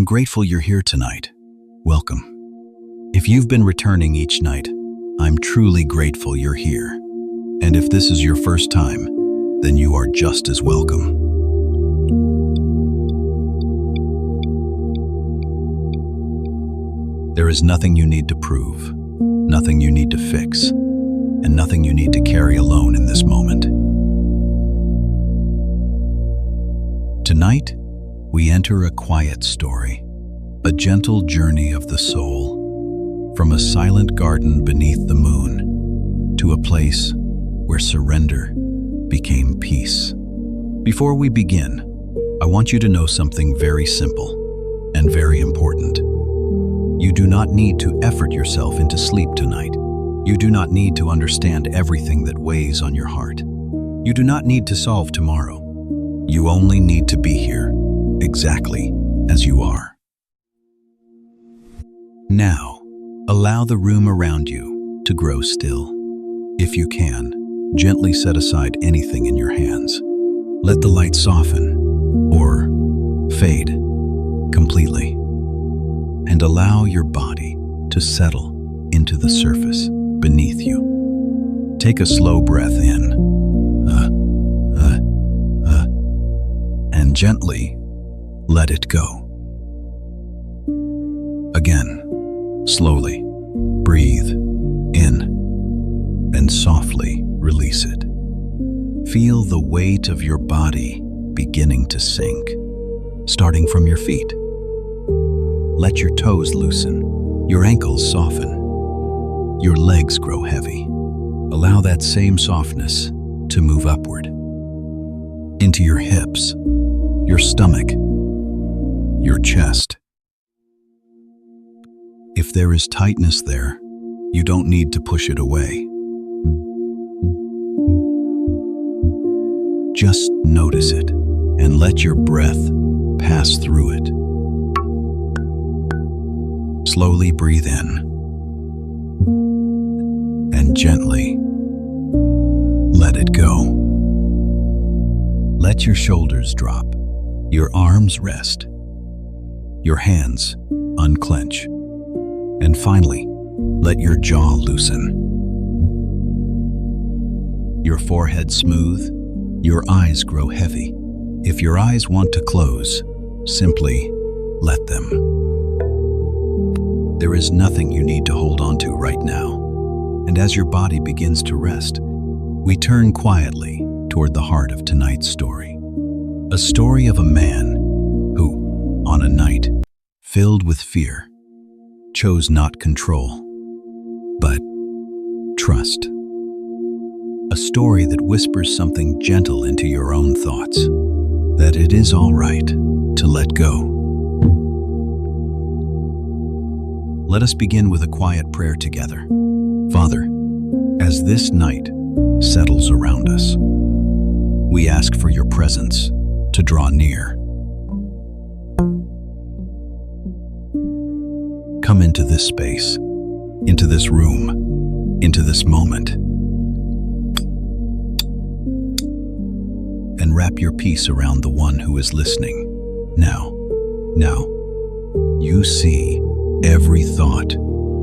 grateful you're here tonight. Welcome. If you've been returning each night, I'm truly grateful you're here. And if this is your first time, then you are just as welcome. There is nothing you need to prove, nothing you need to fix, and nothing you need to carry alone in this moment. Tonight, we enter a quiet story, a gentle journey of the soul, from a silent garden beneath the moon to a place where surrender became peace. Before we begin, I want you to know something very simple and very important. You do not need to effort yourself into sleep tonight. You do not need to understand everything that weighs on your heart. You do not need to solve tomorrow. You only need to be here, exactly as you are. Now, allow the room around you to grow still. If you can, gently set aside anything in your hands. Let the light soften or fade completely, and allow your body to settle into the surface beneath you. Take a slow breath in, and gently let it go. Again, slowly breathe in and softly release it. Feel the weight of your body beginning to sink, starting from your feet. Let your toes loosen, your ankles soften, your legs grow heavy. Allow that same softness to move upward into your hips, your stomach, your chest. If there is tightness there, you don't need to push it away. Just notice it and let your breath pass through it. Slowly breathe in and gently let it go. Let your shoulders drop, your arms rest, your hands unclench, and finally, let your jaw loosen. Your forehead smooth, your eyes grow heavy. If your eyes want to close, simply let them. There is nothing you need to hold on to right now. And as your body begins to rest, we turn quietly toward the heart of tonight's story. A story of a man who, on a night filled with fear, chose not control, but trust. A story that whispers something gentle into your own thoughts, that it is all right to let go. Let us begin with a quiet prayer together. Father, as this night settles around us, we ask for your presence to draw near. Come into this space, into this room, into this moment, and wrap your peace around the one who is listening. Now, you see every thought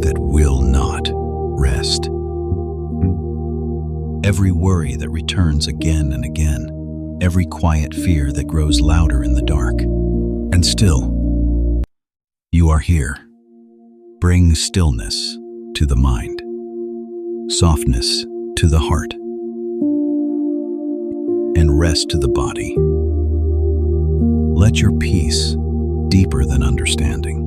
that will not rest. Every worry that returns again and again, every quiet fear that grows louder in the dark. And still, you are here. Bring stillness to the mind, softness to the heart, and rest to the body. Let your peace, deeper than understanding,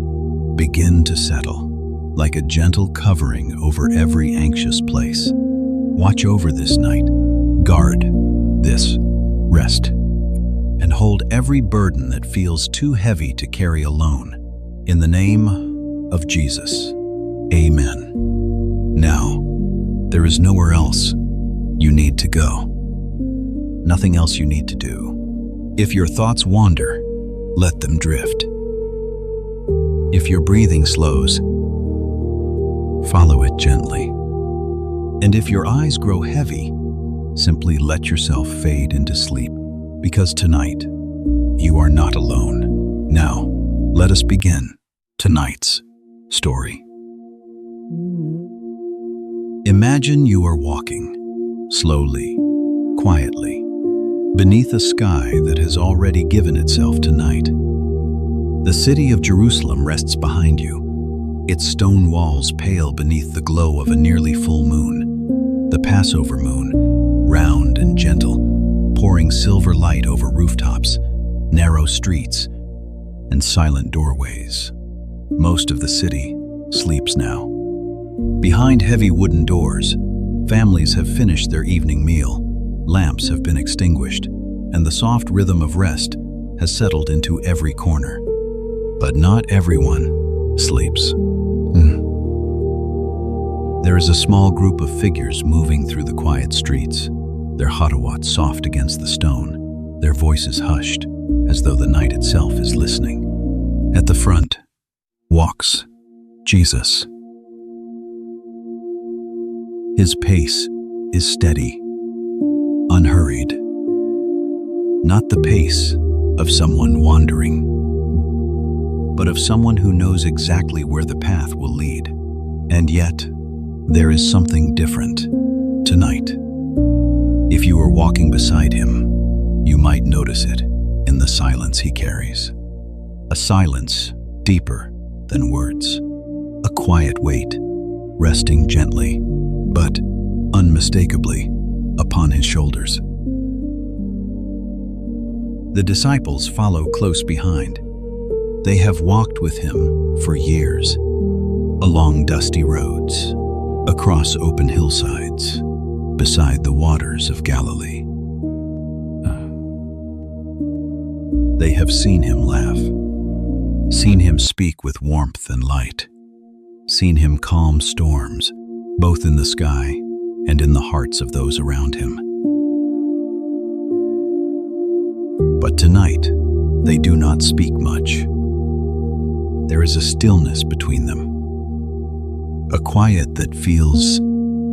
begin to settle like a gentle covering over every anxious place. Watch over this night, guard this rest, and hold every burden that feels too heavy to carry alone. In the name of Jesus, amen. Now, there is nowhere else you need to go. Nothing else you need to do. If your thoughts wander, let them drift. If your breathing slows, follow it gently. And if your eyes grow heavy, simply let yourself fade into sleep, because tonight, you are not alone. Now, let us begin tonight's story. Imagine you are walking, slowly, quietly, beneath a sky that has already given itself to night. The city of Jerusalem rests behind you, its stone walls pale beneath the glow of a nearly full moon, the Passover moon, round and gentle, pouring silver light over rooftops, narrow streets, and silent doorways. Most of the city sleeps now. Behind heavy wooden doors, families have finished their evening meal, lamps have been extinguished, and the soft rhythm of rest has settled into every corner. But not everyone sleeps. There is a small group of figures moving through the quiet streets, their hatawats soft against the stone, their voices hushed, as though the night itself is listening. At the front walks Jesus. His pace is steady, unhurried. Not the pace of someone wandering, but of someone who knows exactly where the path will lead. And yet, there is something different tonight. If you were walking beside him, you might notice it in the silence he carries. A silence deeper than words. A quiet weight, resting gently, but unmistakably, upon his shoulders. The disciples follow close behind. They have walked with him for years, along dusty roads, across open hillsides, beside the waters of Galilee. They have seen him laugh, seen him speak with warmth and light, seen him calm storms, both in the sky and in the hearts of those around him. But tonight, they do not speak much. There is a stillness between them, a quiet that feels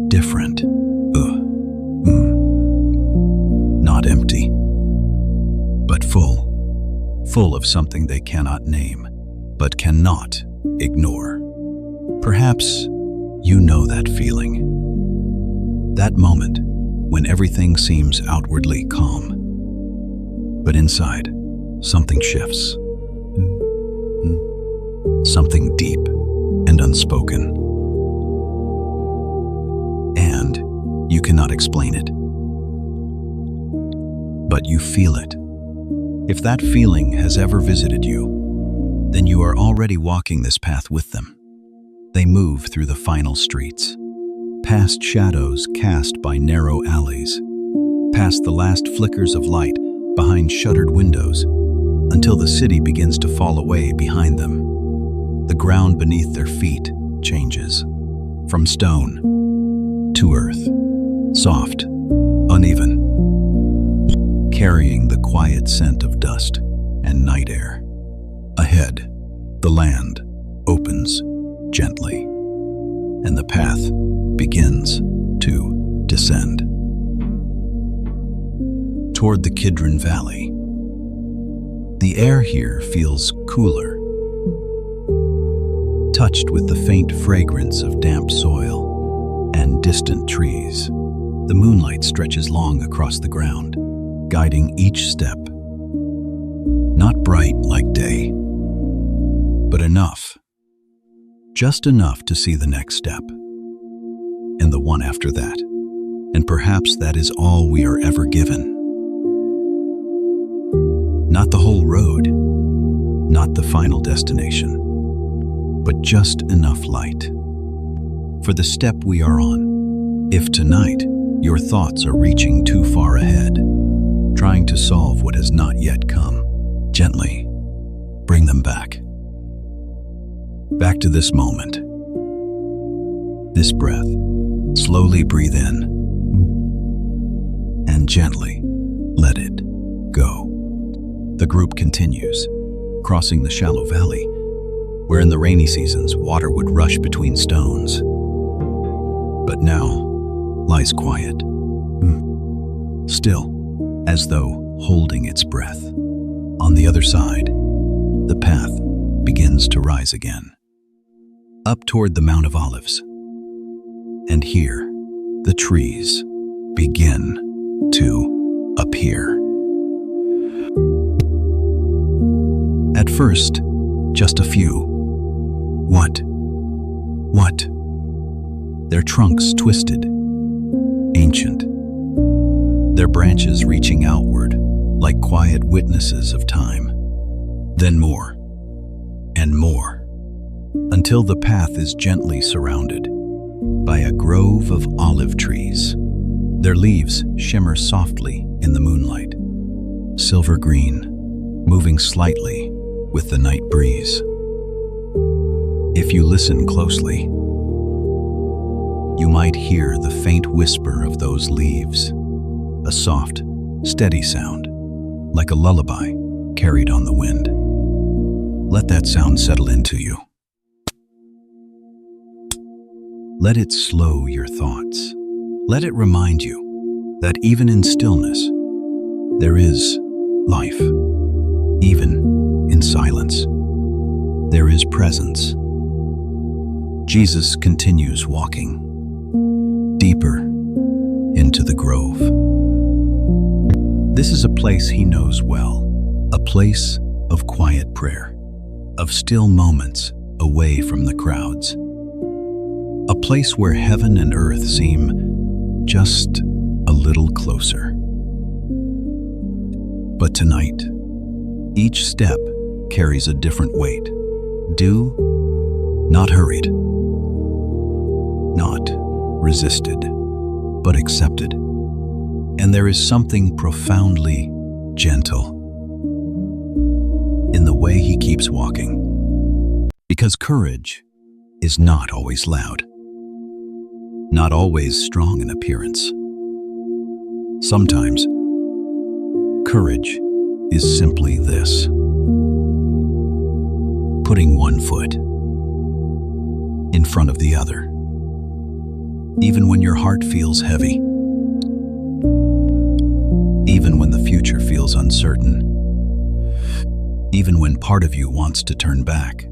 different. Not empty, but full of something they cannot name, but cannot ignore. Perhaps you know that feeling. That moment when everything seems outwardly calm, but inside, something shifts. Something deep and unspoken. And you cannot explain it. But you feel it. If that feeling has ever visited you, then you are already walking this path with them. They move through the final streets, past shadows cast by narrow alleys, past the last flickers of light behind shuttered windows, until the city begins to fall away behind them. The ground beneath their feet changes, from stone to earth, soft, uneven, carrying the quiet scent of dust and night air. Ahead, the land opens gently, and the path begins to descend. Toward the Kidron Valley, the air here feels cooler, touched with the faint fragrance of damp soil and distant trees. The moonlight stretches long across the ground, guiding each step. Not bright like day, but enough. Just enough to see the next step, and the one after that. And perhaps that is all we are ever given. Not the whole road, not the final destination, but just enough light for the step we are on. If tonight your thoughts are reaching too far ahead, trying to solve what has not yet come, gently bring them back. Back to this moment, this breath. Slowly breathe in and gently let it go. The group continues, crossing the shallow valley, where in the rainy seasons water would rush between stones. But now lies quiet, still, as though holding its breath. On the other side, the path begins to rise again, up toward the Mount of Olives. And here, the trees begin to appear. At first, just a few. What? Their trunks twisted, ancient, their branches reaching outward like quiet witnesses of time. Then more and more, until the path is gently surrounded by a grove of olive trees. Their leaves shimmer softly in the moonlight, silver green, moving slightly with the night breeze. If you listen closely, you might hear the faint whisper of those leaves, a soft, steady sound, like a lullaby carried on the wind. Let that sound settle into you. Let it slow your thoughts. Let it remind you that even in stillness, there is life. Even in silence, there is presence. Jesus continues walking deeper into the grove. This is a place he knows well, a place of quiet prayer, of still moments away from the crowds, a place where heaven and earth seem just a little closer. But tonight, each step carries a different weight. Not hurried, not resisted, but accepted. And there is something profoundly gentle in the way he keeps walking. Because courage is not always loud, not always strong in appearance. Sometimes, courage is simply this: putting one foot in front of the other, even when your heart feels heavy, even when the future feels uncertain, even when part of you wants to turn back.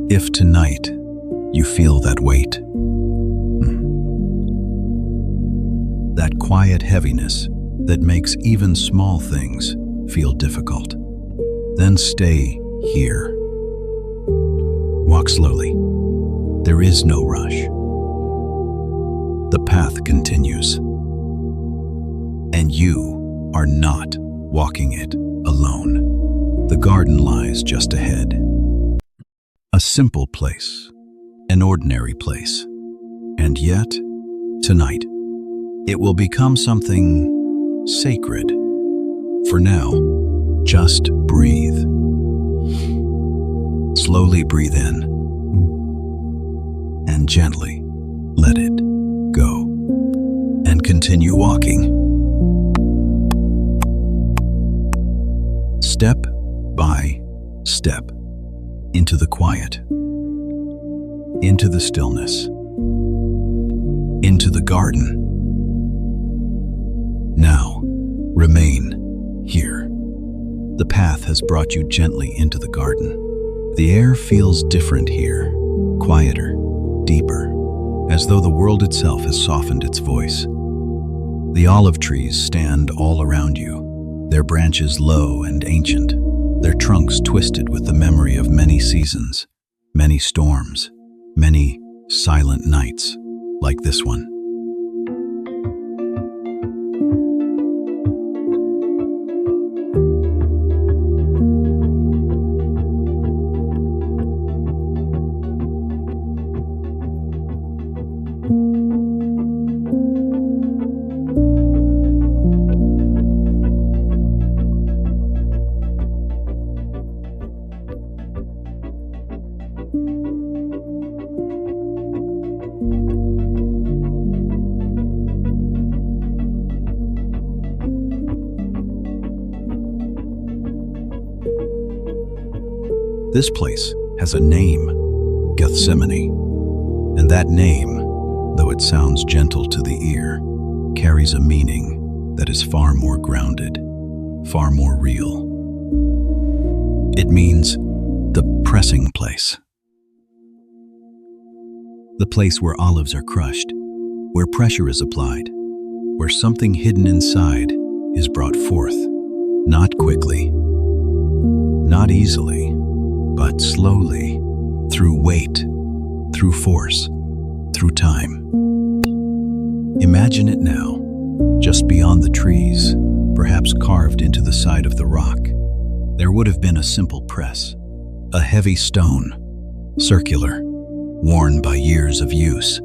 If tonight you feel that weight, that quiet heaviness that makes even small things feel difficult, then stay here. Walk slowly. There is no rush. The path continues, and you are not walking it alone. The garden lies just ahead. A simple place, an ordinary place, and yet, tonight, it will become something sacred. For now, just breathe. Slowly breathe in, and gently let it go, and continue walking. Step by step, into the quiet, into the stillness, into the garden. Now, remain here. The path has brought you gently into the garden. The air feels different here, quieter, deeper, as though the world itself has softened its voice. The olive trees stand all around you, their branches low and ancient, their trunks twisted with the memory of many seasons, many storms, many silent nights like this one. This place has a name, Gethsemane, and that name, though it sounds gentle to the ear, carries a meaning that is far more grounded, far more real. It means pressing place. The place where olives are crushed, where pressure is applied, where something hidden inside is brought forth, not quickly, not easily, but slowly, through weight, through force, through time. Imagine it now, just beyond the trees, perhaps carved into the side of the rock. There would have been a simple press, a heavy stone, circular, worn by years of use.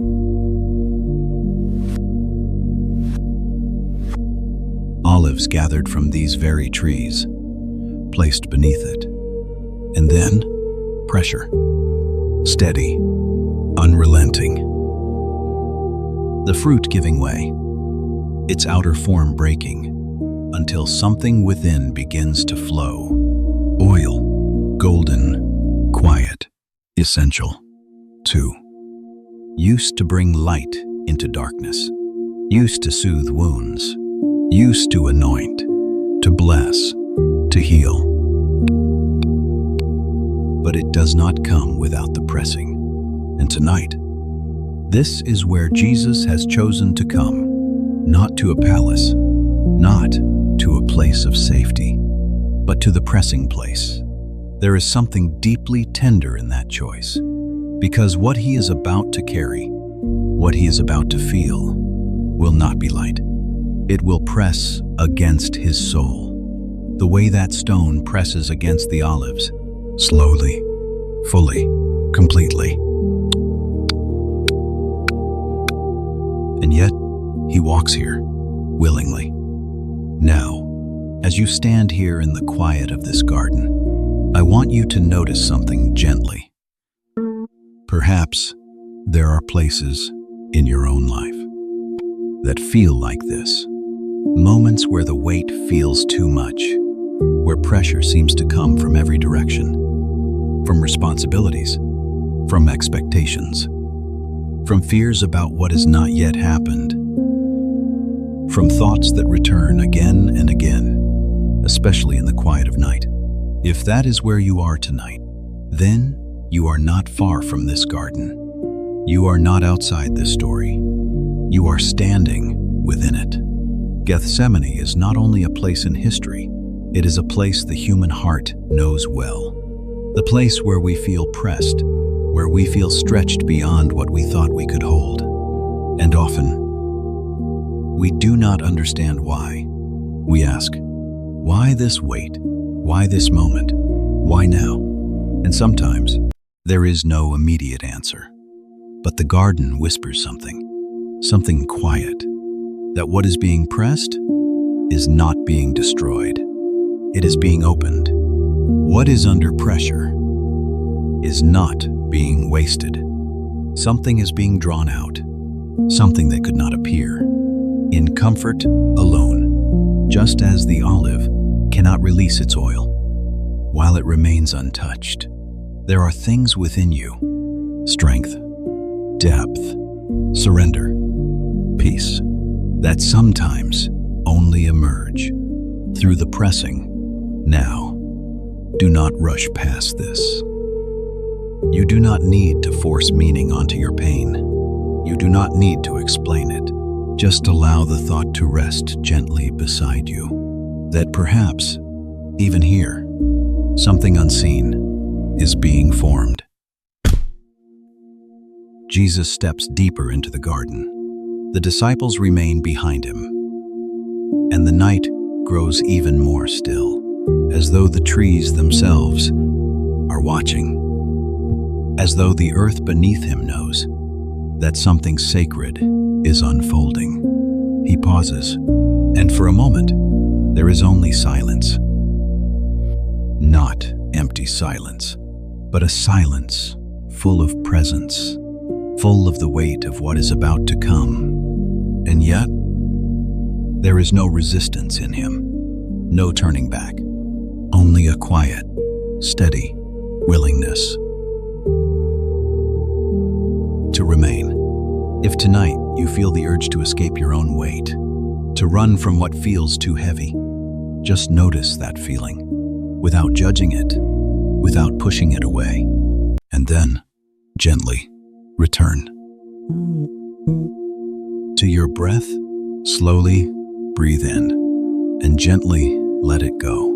Olives gathered from these very trees, placed beneath it. And then, pressure, steady, unrelenting. The fruit giving way, its outer form breaking, until something within begins to flow. Oil, golden, quiet, essential. 2. Used to bring light into darkness, used to soothe wounds, used to anoint, to bless, to heal. But it does not come without the pressing. And tonight, this is where Jesus has chosen to come, not to a palace, not to a place of safety, but to the pressing place. There is something deeply tender in that choice, because what he is about to carry, what he is about to feel, will not be light. It will press against his soul, the way that stone presses against the olives, slowly, fully, completely. And yet, he walks here, willingly. Now, as you stand here in the quiet of this garden, I want you to notice something gently. Perhaps there are places in your own life that feel like this. Moments where the weight feels too much, where pressure seems to come from every direction, from responsibilities, from expectations, from fears about what has not yet happened, from thoughts that return again and again, especially in the quiet of night. If that is where you are tonight, then you are not far from this garden. You are not outside this story. You are standing within it. Gethsemane is not only a place in history, it is a place the human heart knows well. The place where we feel pressed, where we feel stretched beyond what we thought we could hold. And often, we do not understand why. We ask, why this weight? Why this moment? Why now? And sometimes, there is no immediate answer. But the garden whispers something quiet, that what is being pressed is not being destroyed. It is being opened. What is under pressure is not being wasted. Something is being drawn out, something that could not appear, in comfort alone, just as the olive cannot release its oil while it remains untouched. There are things within you, strength, depth, surrender, peace, that sometimes only emerge through the pressing. Now, do not rush past this. You do not need to force meaning onto your pain. You do not need to explain it. Just allow the thought to rest gently beside you, that perhaps, even here, something unseen is being formed. Jesus steps deeper into the garden. The disciples remain behind him, and the night grows even more still, as though the trees themselves are watching, as though the earth beneath him knows that something sacred is unfolding. He pauses, and for a moment, there is only silence. Not empty silence, but a silence full of presence, full of the weight of what is about to come. And yet, there is no resistance in him, no turning back, only a quiet, steady willingness to remain. If tonight you feel the urge to escape your own weight, to run from what feels too heavy, just notice that feeling, without judging it, without pushing it away. And then, gently, return. To your breath, slowly breathe in and gently let it go.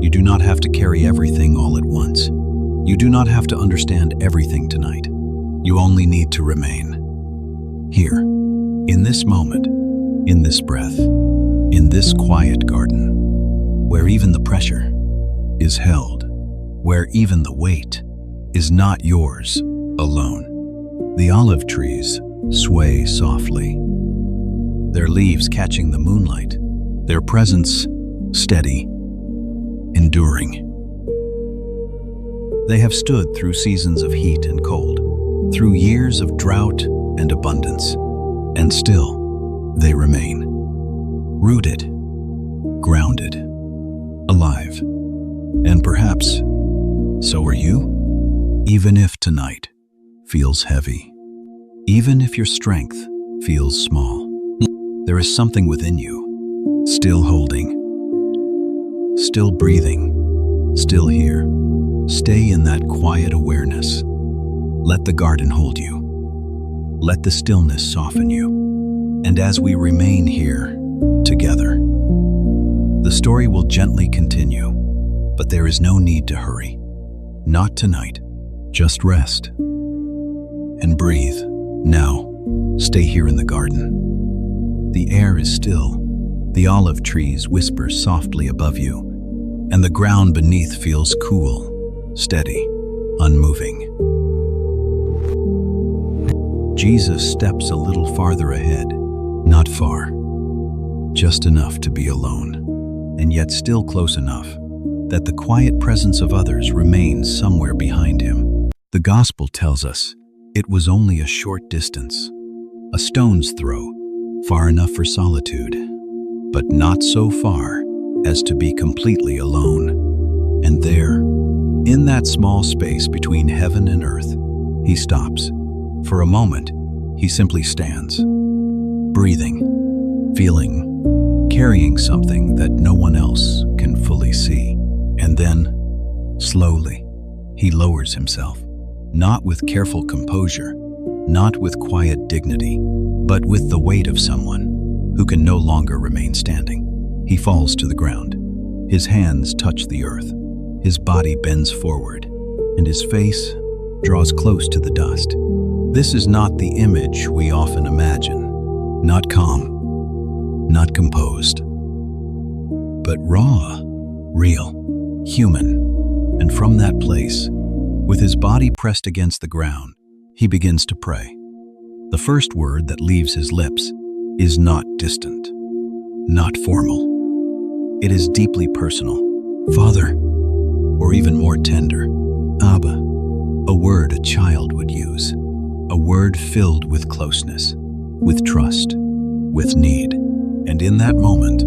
You do not have to carry everything all at once. You do not have to understand everything tonight. You only need to remain. Here, in this moment, in this breath, in this quiet garden, where even the pressure is held, where even the weight is not yours alone. The olive trees sway softly, their leaves catching the moonlight, their presence steady, enduring. They have stood through seasons of heat and cold, through years of drought and abundance, and still they remain, rooted, grounded, alive. And perhaps so are you, even if tonight feels heavy, even if your strength feels small. There is something within you, still holding, still breathing, still here. Stay in that quiet awareness. Let the garden hold you. Let the stillness soften you. And as we remain here, together, the story will gently continue, but there is no need to hurry. Not tonight. Just rest and breathe. Now, stay here in the garden. The air is still. The olive trees whisper softly above you, and the ground beneath feels cool, steady, unmoving. Jesus steps a little farther ahead, not far, just enough to be alone, and yet still close enough that the quiet presence of others remains somewhere behind him. The Gospel tells us it was only a short distance, a stone's throw, far enough for solitude, but not so far as to be completely alone. And there, in that small space between heaven and earth, he stops. For a moment, he simply stands, breathing, feeling, carrying something that no one else can fully see. And then, slowly, he lowers himself, not with careful composure, not with quiet dignity, but with the weight of someone who can no longer remain standing. He falls to the ground. His hands touch the earth. His body bends forward, and his face draws close to the dust. This is not the image we often imagine. Not calm, not composed, but raw, real, human. And from that place, with his body pressed against the ground, he begins to pray. The first word that leaves his lips is not distant, not formal. It is deeply personal. Father, or even more tender, Abba, a word a child would use, a word filled with closeness, with trust, with need. And in that moment,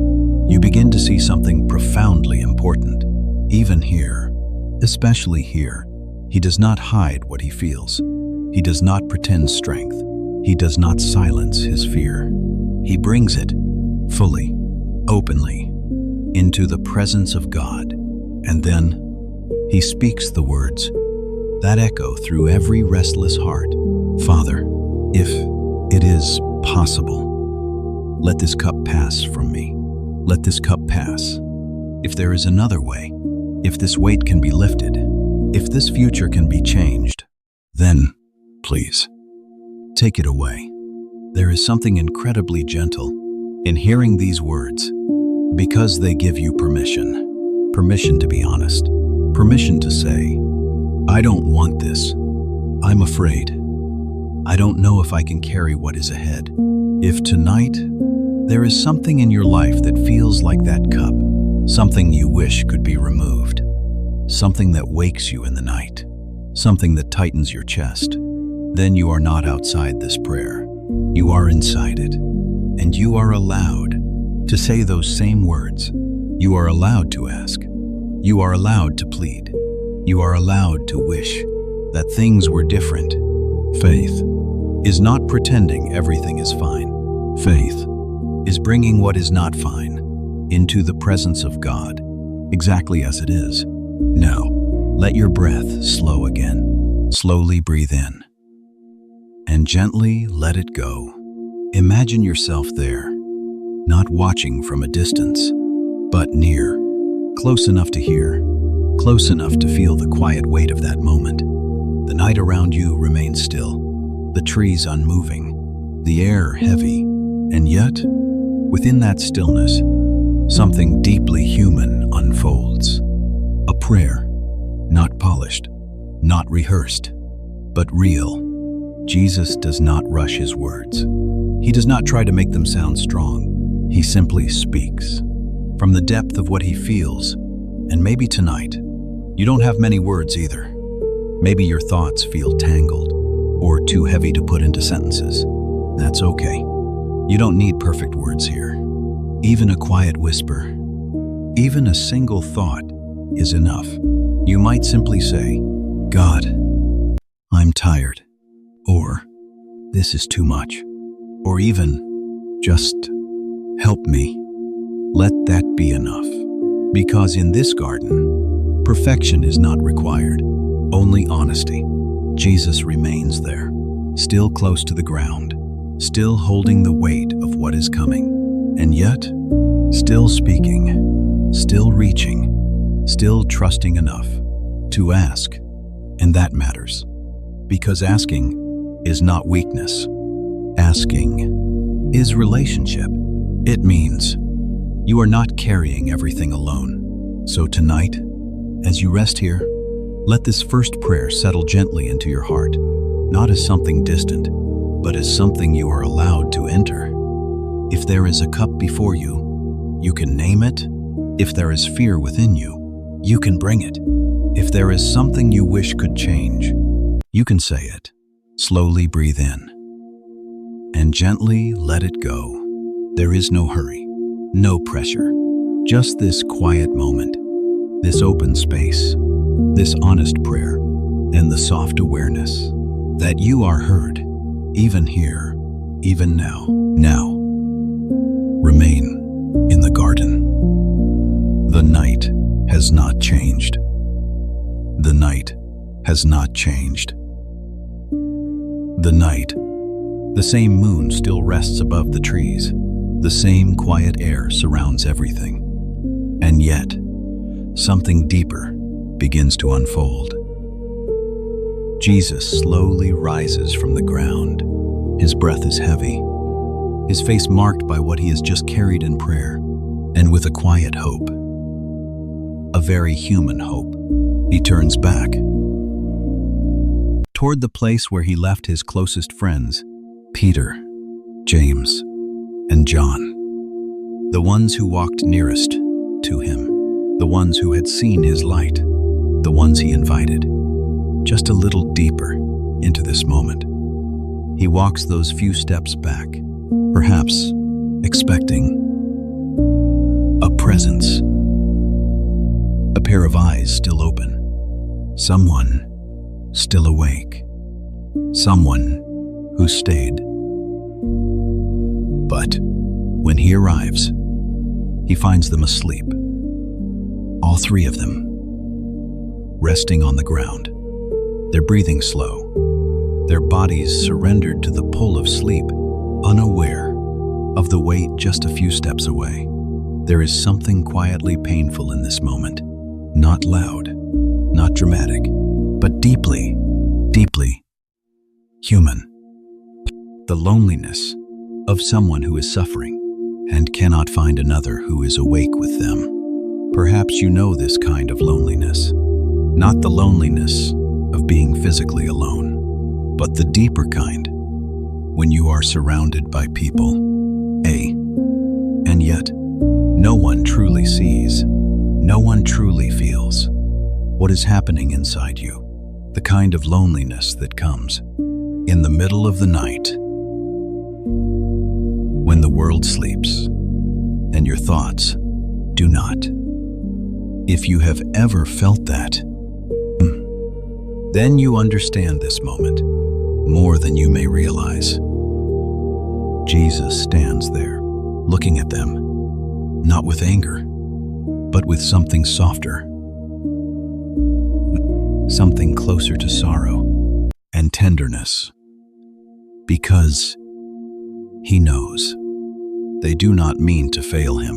you begin to see something profoundly important. Even here, especially here, he does not hide what he feels. He does not pretend strength. He does not silence his fear. He brings it fully, openly, into the presence of God. And then he speaks the words that echo through every restless heart. Father, if it is possible, let this cup pass from me. Let this cup pass. If there is another way, if this weight can be lifted, if this future can be changed, then, please, take it away. There is something incredibly gentle in hearing these words, because they give you permission. Permission to be honest. Permission to say, I don't want this. I'm afraid. I don't know if I can carry what is ahead. If tonight, there is something in your life that feels like that cup, something you wish could be removed, something that wakes you in the night, something that tightens your chest, then you are not outside this prayer. You are inside it, and you are allowed to say those same words. You are allowed to ask. You are allowed to plead. You are allowed to wish that things were different. Faith is not pretending everything is fine. Faith is bringing what is not fine into the presence of God, exactly as it is. Now, Let your breath slow again. Slowly breathe in and gently let it go. Imagine yourself there, not watching from a distance, but near, close enough to hear, close enough to feel the quiet weight of that moment. The night around you remains still, the trees unmoving, the air heavy, and yet, within that stillness, something deeply human unfolds. A prayer, not polished, not rehearsed, but real. Jesus does not rush his words. He does not try to make them sound strong. He simply speaks from the depth of what he feels. And maybe tonight, you don't have many words either. Maybe your thoughts feel tangled or too heavy to put into sentences. That's okay. You don't need perfect words here. Even a quiet whisper, even a single thought is enough. You might simply say, "God, I'm tired," or "This is too much," or even just "Help me." Let that be enough. Because in this garden, perfection is not required, only honesty. Jesus remains there, still close to the ground, still holding the weight of what is coming, and yet, still speaking, still reaching, still trusting enough to ask. And that matters, because asking is not weakness. Asking is relationship. It means you are not carrying everything alone. So tonight, as you rest here, let this first prayer settle gently into your heart, not as something distant, but as something you are allowed to enter. If there is a cup before you, you can name it. If there is fear within you, you can bring it. If there is something you wish could change, you can say it. Slowly breathe in and gently let it go. There is no hurry, no pressure, just this quiet moment, this open space, this honest prayer, and the soft awareness that you are heard, even here, even now. Now, remain in the garden. The night has not changed. The night has not changed. The night, the same moon still rests above the trees. The same quiet air surrounds everything. And yet, something deeper begins to unfold. Jesus slowly rises from the ground. His breath is heavy, his face marked by what he has just carried in prayer, and with a quiet hope, a very human hope, he turns back toward the place where he left his closest friends, Peter, James, and John, the ones who walked nearest to him, the ones who had seen his light, the ones he invited just a little deeper into this moment. He walks those few steps back, perhaps expecting a presence, a pair of eyes still open, someone still awake, someone who stayed. But when he arrives, he finds them asleep, all three of them, resting on the ground, their breathing slow, their bodies surrendered to the pull of sleep, unaware of the weight just a few steps away. There is something quietly painful in this moment, not loud, not dramatic, but deeply, deeply human. The loneliness of someone who is suffering and cannot find another who is awake with them. Perhaps you know this kind of loneliness, not the loneliness of being physically alone, but the deeper kind, when you are surrounded by people, and yet no one truly sees, no one truly feels what is happening inside you, the kind of loneliness that comes in the middle of the night, when the world sleeps and your thoughts do not. If you have ever felt that, then you understand this moment more than you may realize. Jesus stands there, looking at them, not with anger, but with something softer. something closer to sorrow and tenderness, because he knows they do not mean to fail him.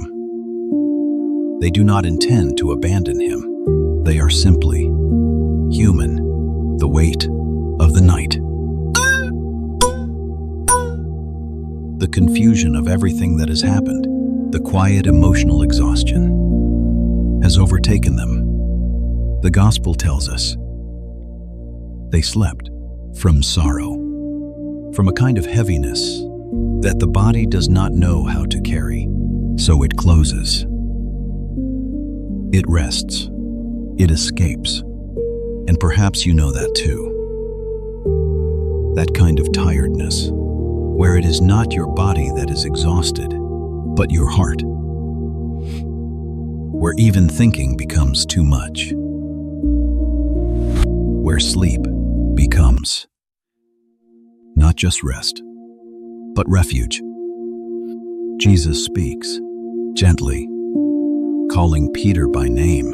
They do not intend to abandon him. They are simply human, the weight of the night. The confusion of everything that has happened, the quiet emotional exhaustion, has overtaken them. The gospel tells us they slept from sorrow, from a kind of heaviness that the body does not know how to carry, so it closes. It rests, it escapes, and perhaps you know that too. That kind of tiredness, where it is not your body that is exhausted, but your heart, where even thinking becomes too much, where sleep becomes not just rest, but refuge. Jesus speaks gently, calling Peter by name.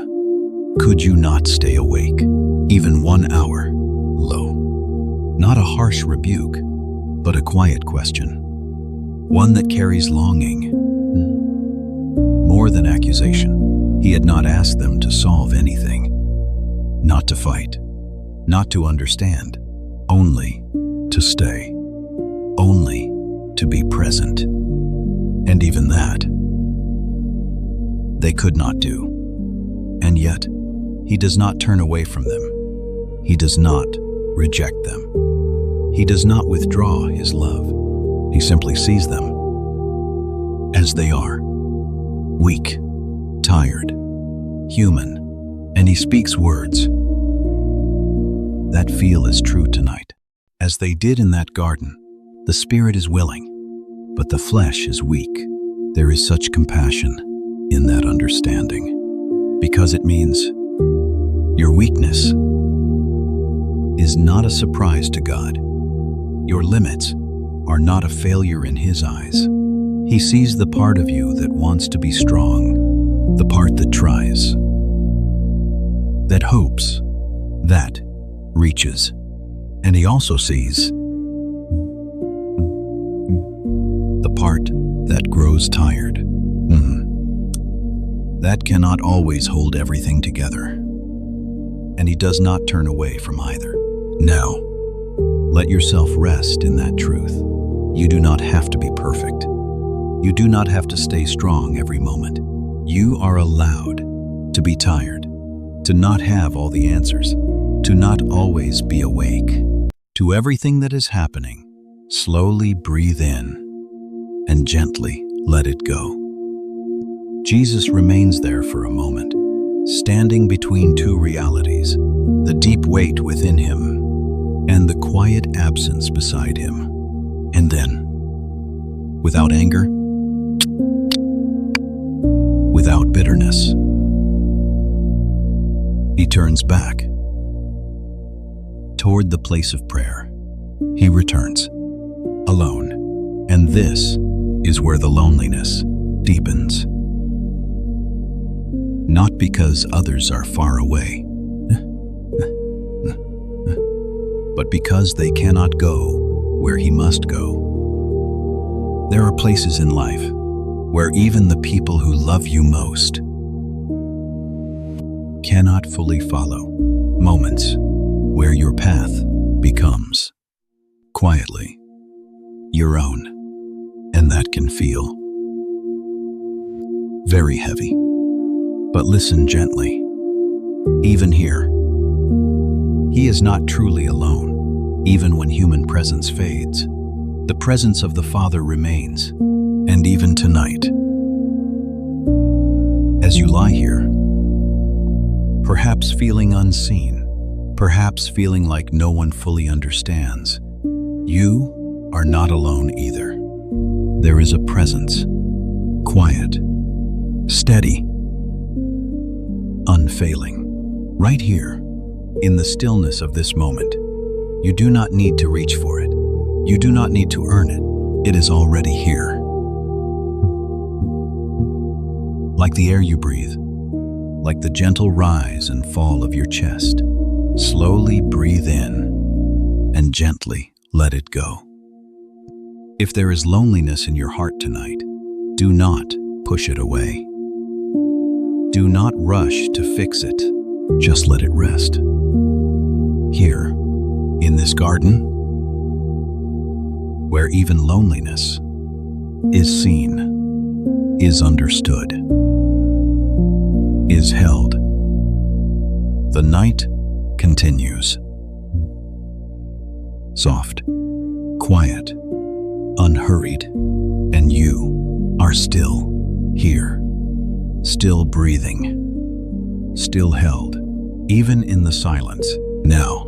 Could you not stay awake, even 1 hour? Lo, not a harsh rebuke, but a quiet question, one that carries longing. More than accusation, he had not asked them to solve anything, not to fight, not to understand, only to stay, only to be present. And even that, they could not do. And yet, he does not turn away from them. He does not reject them. He does not withdraw his love. He simply sees them as they are, weak, tired, human, and he speaks words that feel as true tonight as they did in that garden. The spirit is willing, but the flesh is weak. There is such compassion in that understanding, because it means your weakness is not a surprise to God. Your limits are not a failure in his eyes. He sees the part of you that wants to be strong, the part that tries, that hopes, that reaches. And he also sees the part that grows tired, that cannot always hold everything together. And he does not turn away from either. Now, let yourself rest in that truth. You do not have to be perfect. You do not have to stay strong every moment. You are allowed to be tired, to not have all the answers, to not always be awake. To everything that is happening, slowly breathe in and gently let it go. Jesus remains there for a moment, standing between two realities, the deep weight within him and the quiet absence beside him. And then, without anger, without bitterness, he turns back toward the place of prayer. He returns, alone, and this is where the loneliness deepens. Not because others are far away, but because they cannot go where he must go. There are places in life where even the people who love you most cannot fully follow, moments where your path becomes, quietly, your own, and that can feel very heavy. But listen gently. Even here, he is not truly alone. Even when human presence fades, the presence of the Father remains. And even tonight, as you lie here, perhaps feeling unseen, perhaps feeling like no one fully understands, you are not alone either. There is a presence, quiet, steady, unfailing, right here, in the stillness of this moment. You do not need to reach for it. You do not need to earn it. It is already here. Like the air you breathe, like the gentle rise and fall of your chest, Slowly breathe in and gently let it go. If there is loneliness in your heart tonight, do not push it away. Do not rush to fix it. Just let it rest. Here, in this garden, where even loneliness is seen, is understood, is held, the night continues. Soft, quiet, unhurried, and you are still here, still breathing, still held, even in the silence. Now,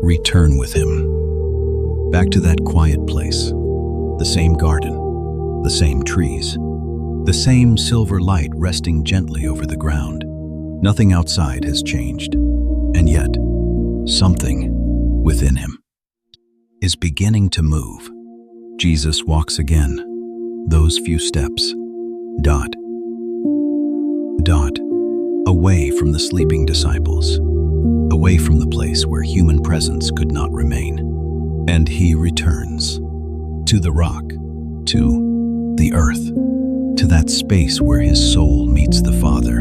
return with him, back to that quiet place, the same garden, the same trees, the same silver light resting gently over the ground. Nothing outside has changed, and yet, something within him is beginning to move. Jesus walks again, those few steps, dot, dot, away from the sleeping disciples, away from the place where human presence could not remain. And he returns to the rock, to the earth, to that space where his soul meets the Father.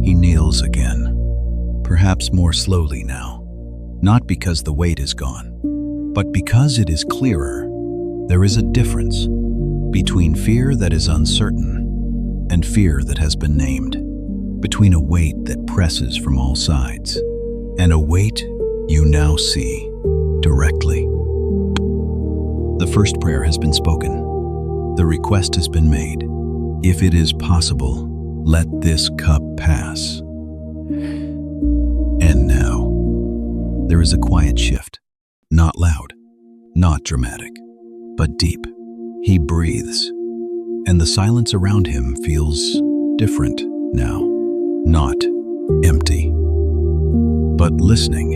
He kneels again, perhaps more slowly now, not because the weight is gone, but because it is clearer. There is a difference between fear that is uncertain and fear that has been named, between a weight that presses from all sides and a weight you now see directly. The first prayer has been spoken. The request has been made. If it is possible, let this cup pass. And now, there is a quiet shift, not loud, not dramatic, but deep. He breathes, and the silence around him feels different now, not empty, but listening.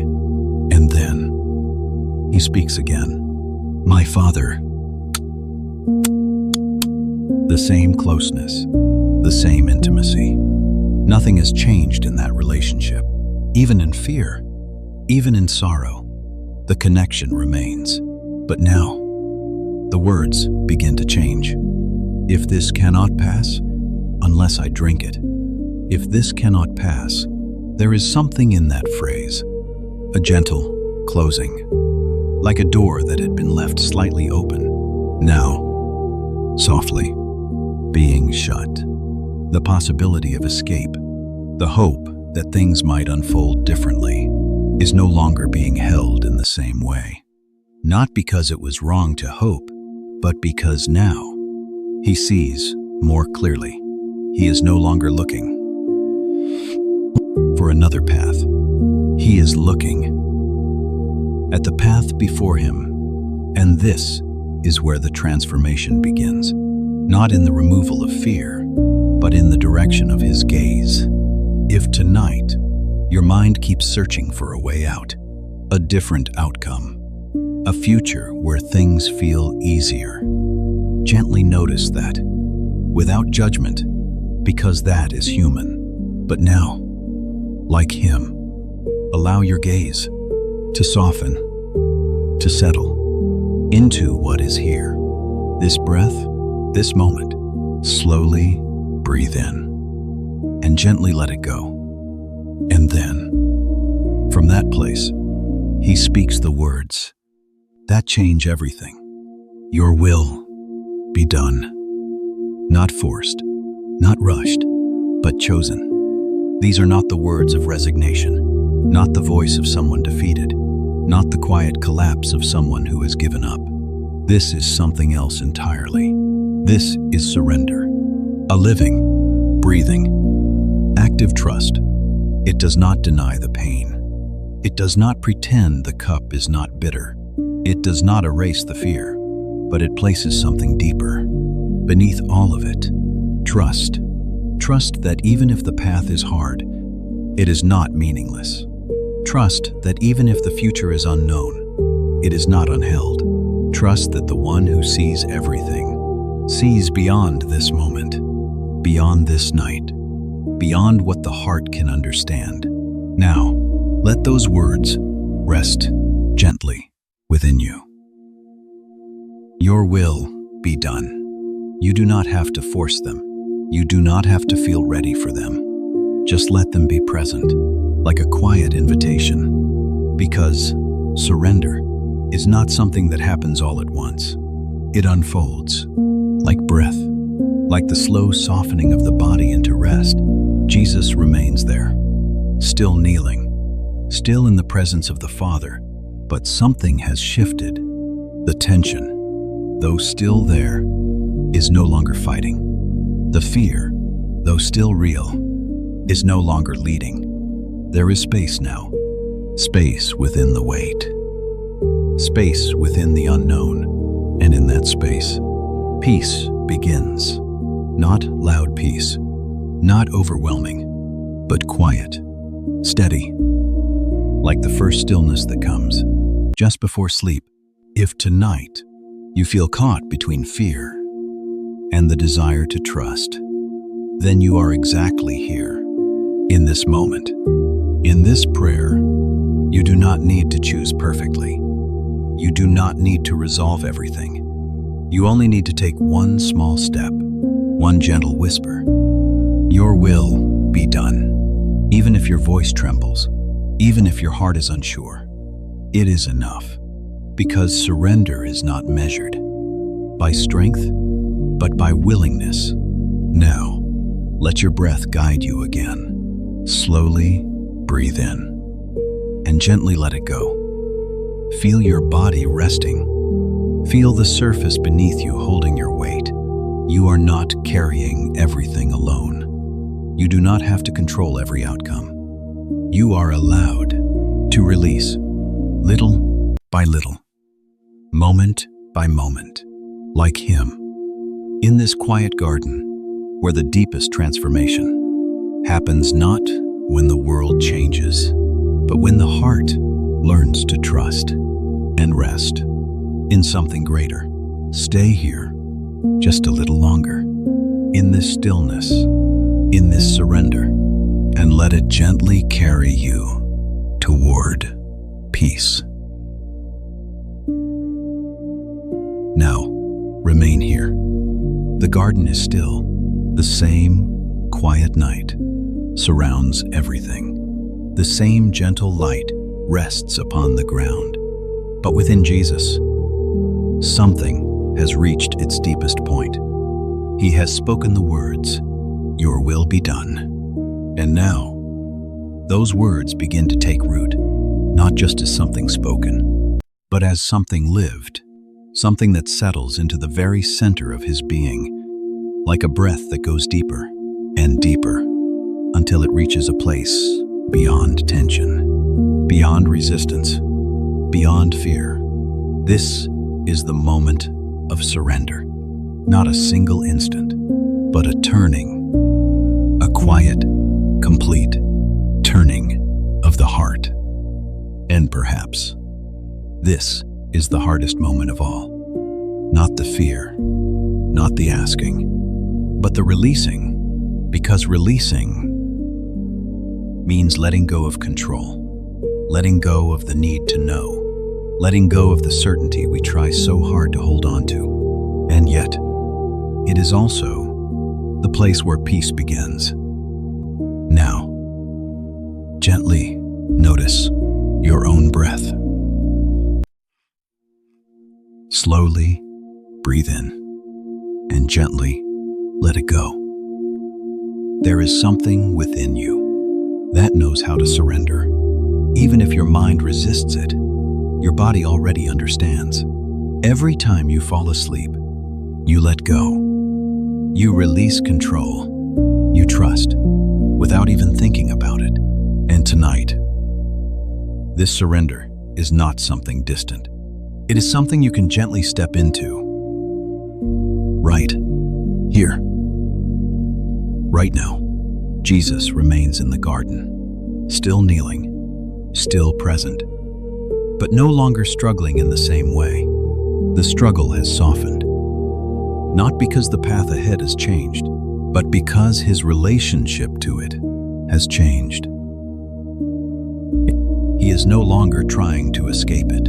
And then he speaks again. My Father. The same closeness, the same intimacy. Nothing has changed in that relationship. Even in fear, even in sorrow, the connection remains. But now, the words begin to change. If this cannot pass, unless I drink it. If this cannot pass, there is something in that phrase, a gentle closing, like a door that had been left slightly open, now, softly, being shut. The possibility of escape, the hope that things might unfold differently, is no longer being held in the same way. Not because it was wrong to hope, but because now he sees more clearly. He is no longer looking for another path. He is looking at the path before him, and this is where the transformation begins. Not in the removal of fear, but in the direction of his gaze. If tonight your mind keeps searching for a way out, a different outcome, a future where things feel easier, gently notice that, without judgment, because that is human. But now, like him, allow your gaze to soften, to settle into what is here. This breath, this moment. Slowly breathe in and gently let it go. And then, from that place, he speaks the words that change everything. Your will be done. Not forced, not rushed, but chosen. These are not the words of resignation, not the voice of someone defeated, not the quiet collapse of someone who has given up. This is something else entirely. This is surrender. A living, breathing, active trust. It does not deny the pain. It does not pretend the cup is not bitter. It does not erase the fear, but it places something deeper. Beneath all of it, trust. Trust that even if the path is hard, it is not meaningless. Trust that even if the future is unknown, it is not unheld. Trust that the one who sees everything sees beyond this moment, beyond this night, beyond what the heart can understand. Now, Let those words rest gently within you. Your will be done. You do not have to force them. You do not have to feel ready for them. Just let them be present, like a quiet invitation. Because surrender is not something that happens all at once. It unfolds, like breath, like the slow softening of the body into rest. Jesus remains there, still kneeling, still in the presence of the Father, but something has shifted. The tension, though still there, is no longer fighting. The fear, though still real, is no longer leading. There is space now, space within the weight, space within the unknown, and in that space, peace begins. Not loud peace, not overwhelming, but quiet, steady, like the first stillness that comes just before sleep. If tonight you feel caught between fear and the desire to trust, then you are exactly here, in this moment. In this prayer, you do not need to choose perfectly. You do not need to resolve everything. You only need to take one small step, one gentle whisper. Your will be done. Even if your voice trembles, even if your heart is unsure, it is enough. Because surrender is not measured by strength, but by willingness. Now, let your breath guide you again. Slowly breathe in and gently let it go. Feel your body resting. Feel the surface beneath you holding your weight. You are not carrying everything alone. You do not have to control every outcome. You are allowed to release, little by little, moment by moment, like Him. In this quiet garden, where the deepest transformation happens not when the world changes, but when the heart learns to trust and rest in something greater. Stay here just a little longer, in this stillness, in this surrender, and let it gently carry you toward peace. Now, remain here. The garden is still. The same quiet night surrounds everything. The same gentle light rests upon the ground. But within Jesus, something has reached its deepest point. He has spoken the words, "Your will be done." And now, those words begin to take root, not just as something spoken, but as something lived. Something that settles into the very center of his being, like a breath that goes deeper and deeper until it reaches a place beyond tension, beyond resistance, beyond fear. This is the moment of surrender, not a single instant, but a turning, a quiet, complete turning of the heart. And perhaps this is the hardest moment of all. Not the fear, not the asking, but the releasing. Because releasing means letting go of control, letting go of the need to know, letting go of the certainty we try so hard to hold on to. And yet, it is also the place where peace begins. Now, gently notice your own breath. Slowly breathe in and gently let it go. There is something within you that knows how to surrender. Even if your mind resists it, your body already understands. Every time you fall asleep, you let go. You release control. You trust without even thinking about it. And tonight, this surrender is not something distant. It is something you can gently step into. Right here. Right now, Jesus remains in the garden, still kneeling, still present, but no longer struggling in the same way. The struggle has softened, not because the path ahead has changed, but because his relationship to it has changed. He is no longer trying to escape it,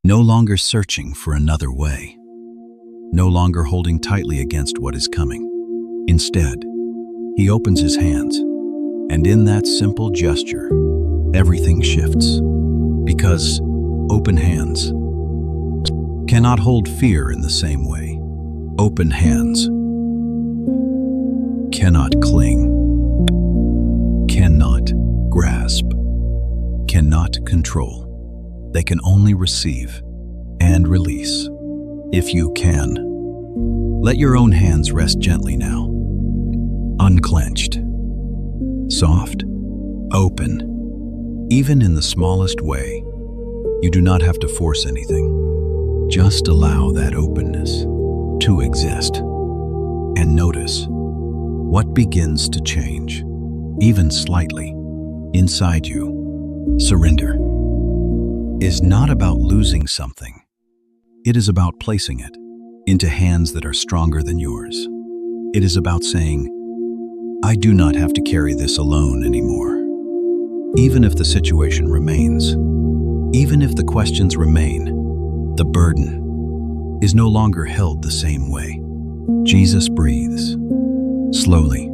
no longer searching for another way, no longer holding tightly against what is coming. Instead, he opens his hands, and in that simple gesture, everything shifts. Because open hands cannot hold fear in the same way. Open hands cannot cling, cannot grasp, cannot control. They can only receive and release. If you can, let your own hands rest gently now. Unclenched, soft, open, even in the smallest way. You do not have to force anything. Just allow that openness to exist. And notice what begins to change, even slightly, inside you. Surrender is not about losing something. It is about placing it into hands that are stronger than yours. It is about saying, I do not have to carry this alone anymore. Even if the situation remains, even if the questions remain, the burden is no longer held the same way. Jesus breathes, slowly,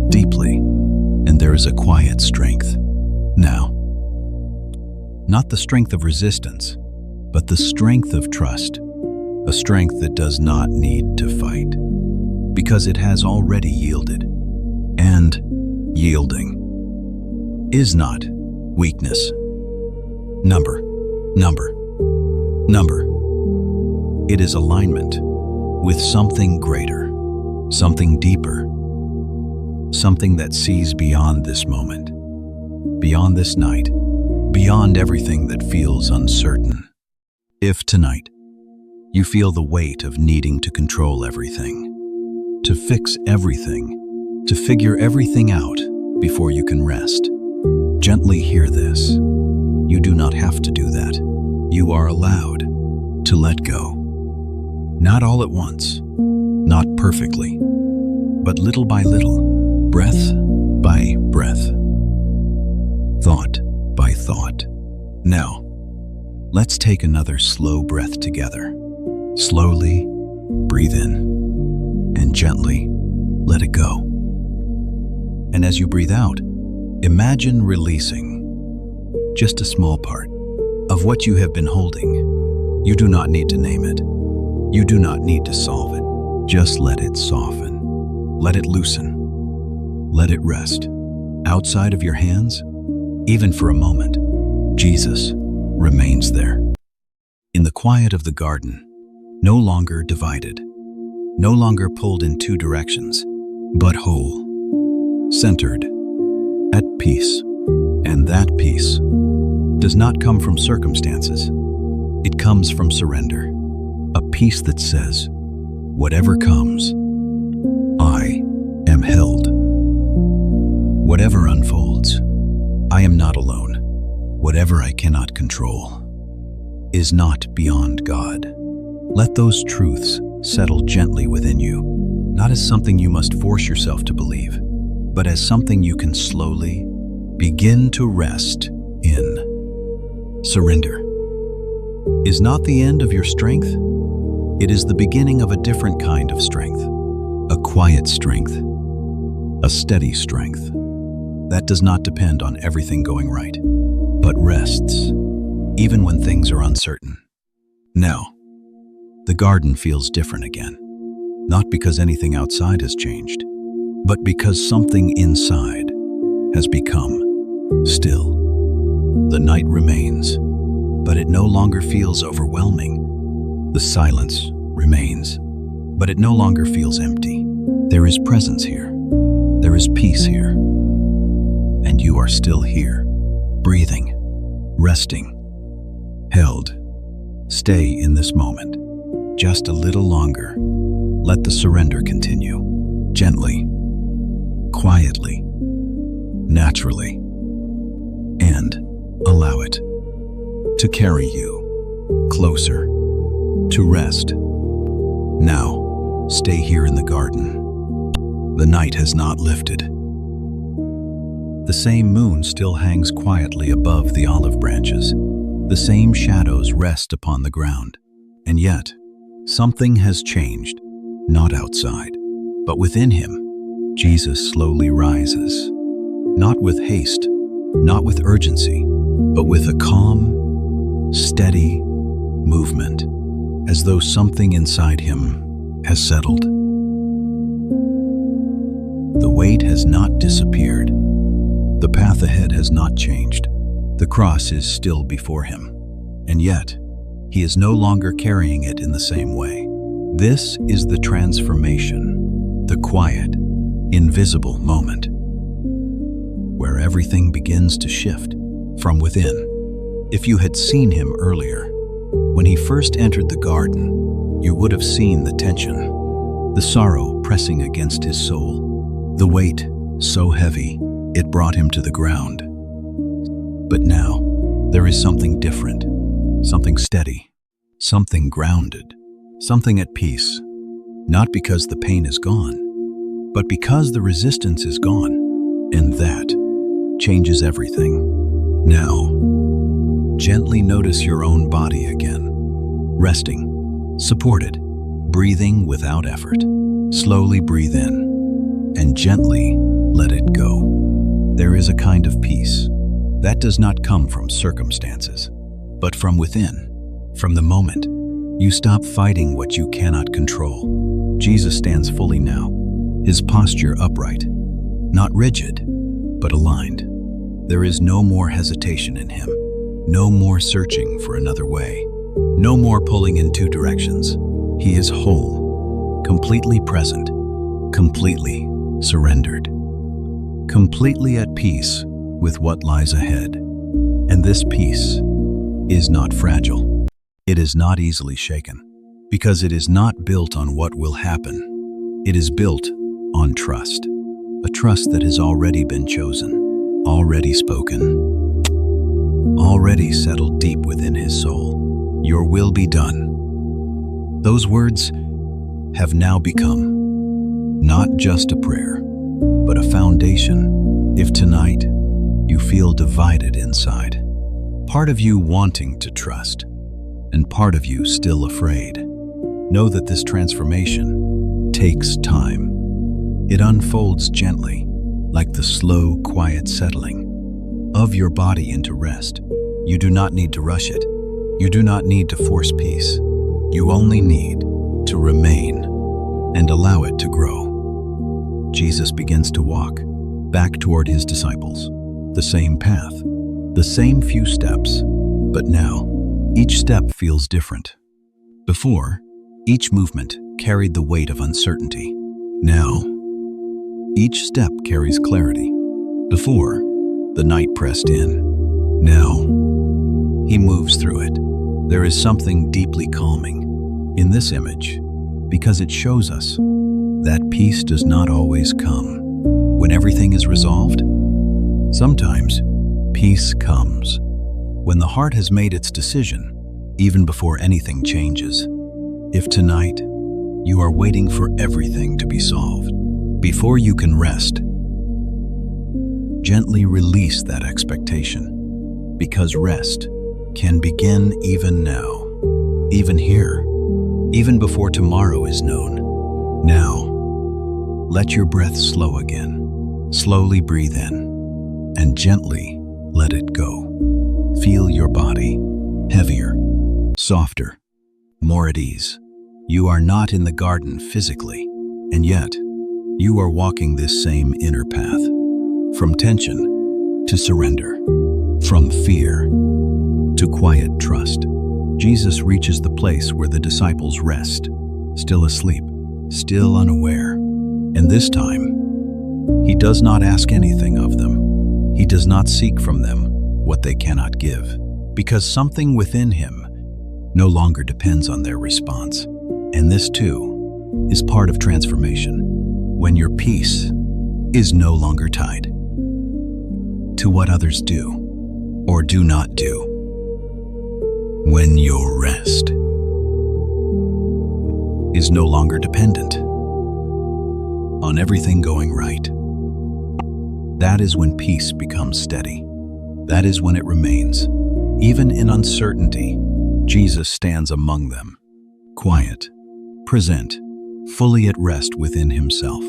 deeply, and there is a quiet strength. Now, not the strength of resistance, but the strength of trust, a strength that does not need to fight, because it has already yielded. And yielding is not weakness. Number. It is alignment with something greater, something deeper, something that sees beyond this moment, beyond this night, beyond everything that feels uncertain. If tonight you feel the weight of needing to control everything, to fix everything, to figure everything out before you can rest, gently hear this. You do not have to do that. You are allowed to let go. Not all at once, not perfectly, but little by little, breath by breath, thought by thought. Now, let's take another slow breath together. Slowly breathe in and gently let it go. And as you breathe out, imagine releasing just a small part of what you have been holding. You do not need to name it. You do not need to solve it. Just let it soften. Let it loosen. Let it rest. Outside of your hands, even for a moment, Jesus remains there. In the quiet of the garden, no longer divided, no longer pulled in two directions, but whole, centered, at peace. And that peace does not come from circumstances. It comes from surrender. A peace that says, whatever comes, I am held. Whatever unfolds, I am not alone. Whatever I cannot control is not beyond God. Let those truths settle gently within you, not as something you must force yourself to believe, but as something you can slowly begin to rest in. Surrender is not the end of your strength. It is the beginning of a different kind of strength, a quiet strength, a steady strength that does not depend on everything going right, but rests even when things are uncertain. Now, the garden feels different again, not because anything outside has changed, but because something inside has become still. The night remains, but it no longer feels overwhelming. The silence remains, but it no longer feels empty. There is presence here. There is peace here. And you are still here, breathing, resting, held. Stay in this moment. Just a little longer. Let the surrender continue. Gently, quietly, naturally, and allow it to carry you closer to rest. Now, stay here in the garden. The night has not lifted, The same moon still hangs quietly above the olive branches. The same shadows rest upon the ground. And yet, something has changed, not outside, but within him. Jesus slowly rises, not with haste, not with urgency, but with a calm, steady movement, as though something inside him has settled. The weight has not disappeared. The path ahead has not changed. The cross is still before him, and yet he is no longer carrying it in the same way. This is the transformation, the quiet, invisible moment, where everything begins to shift from within. If you had seen him earlier, when he first entered the garden, you would have seen the tension, the sorrow pressing against his soul, the weight so heavy it brought him to the ground. But now, there is something different, something steady, something grounded, something at peace, not because the pain is gone, but because the resistance is gone, and that changes everything. Now, gently notice your own body again, resting, supported, breathing without effort. Slowly breathe in, and gently let it go. There is a kind of peace that does not come from circumstances, but from within, from the moment you stop fighting what you cannot control. Jesus stands fully now, his posture upright, not rigid, but aligned. There is no more hesitation in him, no more searching for another way, no more pulling in two directions. He is whole, completely present, completely surrendered, completely at peace with what lies ahead. And this peace is not fragile. It is not easily shaken, because it is not built on what will happen. It is built on trust, a trust that has already been chosen, already spoken, already settled deep within his soul. Your will be done. Those words have now become not just a prayer, but a foundation. If tonight you feel divided inside, part of you wanting to trust, and part of you still afraid, know that this transformation takes time. It unfolds gently, like the slow, quiet settling of your body into rest. You do not need to rush it. You do not need to force peace. You only need to remain and allow it to grow. Jesus begins to walk back toward his disciples, the same path, the same few steps, but now each step feels different. Before, each movement carried the weight of uncertainty. Now, each step carries clarity. Before, the night pressed in. Now, he moves through it. There is something deeply calming in this image, because it shows us that peace does not always come when everything is resolved. Sometimes, peace comes when the heart has made its decision, even before anything changes. If tonight you are waiting for everything to be solved before you can rest, gently release that expectation, because rest can begin even now, even here, even before tomorrow is known. Now, let your breath slow again. Slowly breathe in, and gently let it go. Feel your body, heavier, softer, more at ease. You are not in the garden physically, and yet you are walking this same inner path, from tension to surrender, from fear to quiet trust. Jesus reaches the place where the disciples rest, still asleep, still unaware. And this time, he does not ask anything of them. He does not seek from them what they cannot give, because something within him no longer depends on their response. And this too is part of transformation, when your peace is no longer tied to what others do or do not do. When your rest is no longer dependent on everything going right. That is when peace becomes steady. That is when it remains. Even in uncertainty, Jesus stands among them, quiet, present, fully at rest within himself,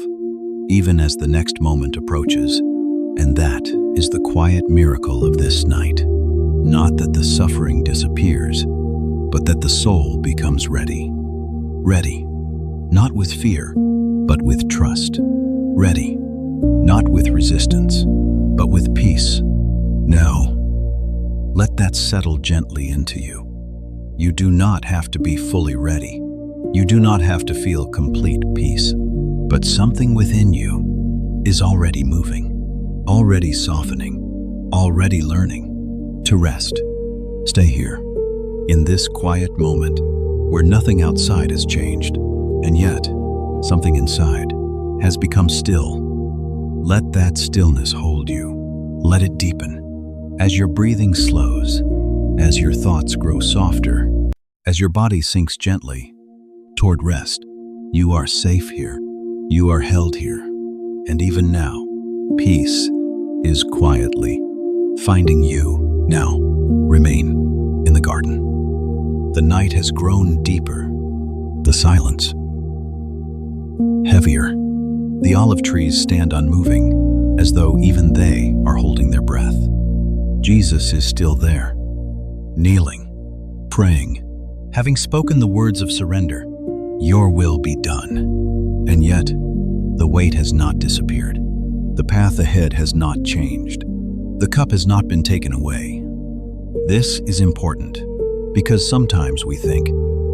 even as the next moment approaches. And that is the quiet miracle of this night. Not that the suffering disappears, but that the soul becomes ready. Ready, not with fear, but with trust. Ready, not with resistance, but with peace. Now, let that settle gently into you. You do not have to be fully ready. You do not have to feel complete peace. But something within you is already moving, already softening, already learning to rest. Stay here, in this quiet moment where nothing outside has changed, and yet something inside has become still. Let that stillness hold you. Let it deepen. As your breathing slows, as your thoughts grow softer, as your body sinks gently toward rest, you are safe here. You are held here. And even now, peace is quietly finding you. Now, remain in the garden. The night has grown deeper. The silence heavier. The olive trees stand unmoving, as though even they are holding their breath. Jesus is still there, kneeling, praying, having spoken the words of surrender, "Your will be done." And yet, the weight has not disappeared. The path ahead has not changed. The cup has not been taken away. This is important, because sometimes we think,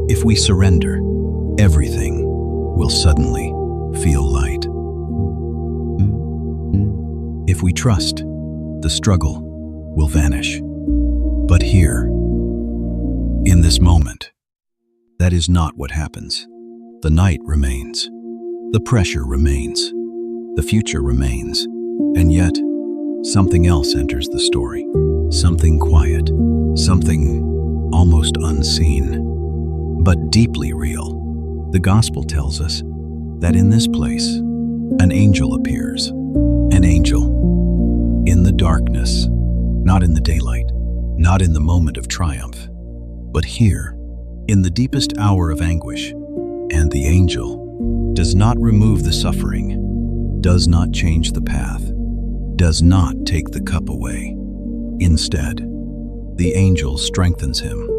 if we surrender, everything will suddenly feel light. If we trust, the struggle will vanish. But here, in this moment, that is not what happens. The night remains. The pressure remains. The future remains. And yet, something else enters the story. Something quiet. Something almost unseen, but deeply real. The gospel tells us that in this place, an angel appears. An angel. In the darkness, not in the daylight, not in the moment of triumph, but here, in the deepest hour of anguish. And the angel does not remove the suffering, does not change the path, does not take the cup away. Instead, the angel strengthens him.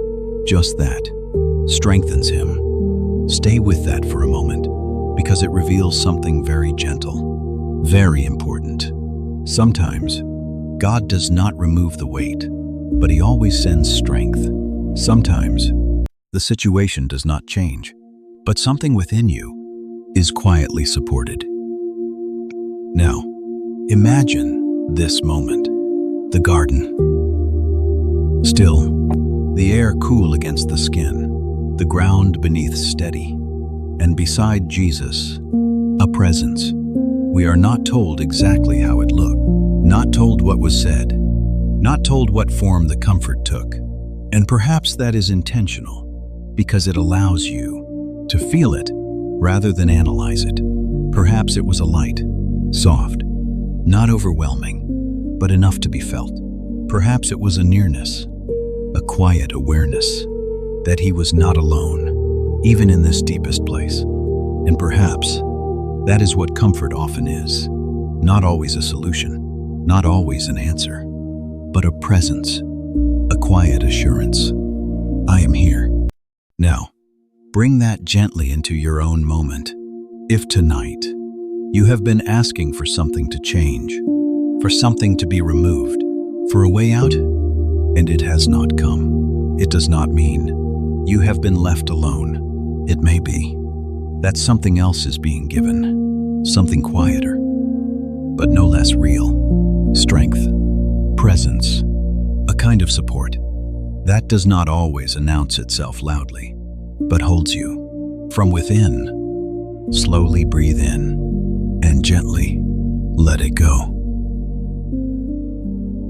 Just that, strengthens him. Stay with that for a moment, because it reveals something very gentle, very important. Sometimes, God does not remove the weight, but He always sends strength. Sometimes, the situation does not change, but something within you is quietly supported. Now, imagine this moment, the garden. Still, the air cool against the skin, the ground beneath steady, and beside Jesus, a presence. We are not told exactly how it looked, not told what was said, not told what form the comfort took. And perhaps that is intentional, because it allows you to feel it rather than analyze it. Perhaps it was a light, soft, not overwhelming, but enough to be felt. Perhaps it was a nearness, a quiet awareness that He was not alone, even in this deepest place. And perhaps that is what comfort often is. Not always a solution, not always an answer, but a presence, a quiet assurance. I am here. Now, bring that gently into your own moment. If tonight you have been asking for something to change, for something to be removed, for a way out, and it has not come, it does not mean you have been left alone. It may be that something else is being given, something quieter, but no less real. Strength, presence, a kind of support that does not always announce itself loudly, but holds you from within. Slowly breathe in and gently let it go.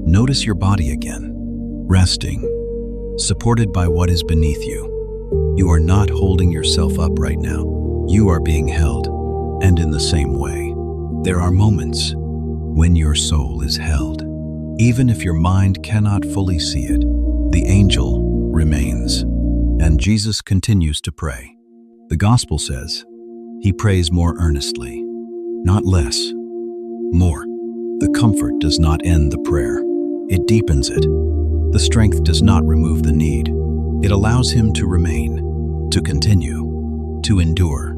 Notice your body again, resting, supported by what is beneath you. You are not holding yourself up right now. You are being held. And in the same way, there are moments when your soul is held. Even if your mind cannot fully see it, the angel remains. And Jesus continues to pray. The gospel says, he prays more earnestly, not less, more. The comfort does not end the prayer. It deepens it. The strength does not remove the need. It allows him to remain, to continue, to endure.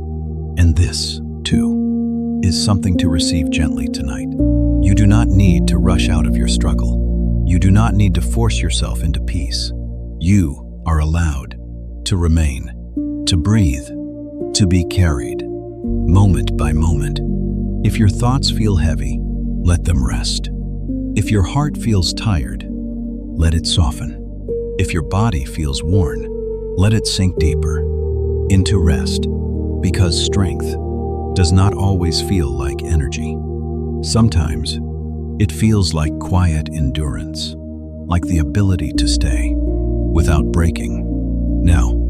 And this, too, is something to receive gently tonight. You do not need to rush out of your struggle. You do not need to force yourself into peace. You are allowed to remain, to breathe, to be carried, moment by moment. If your thoughts feel heavy, let them rest. If your heart feels tired, let it soften. If your body feels worn, let it sink deeper into rest, because strength does not always feel like energy. Sometimes it feels like quiet endurance, like the ability to stay without breaking. Now,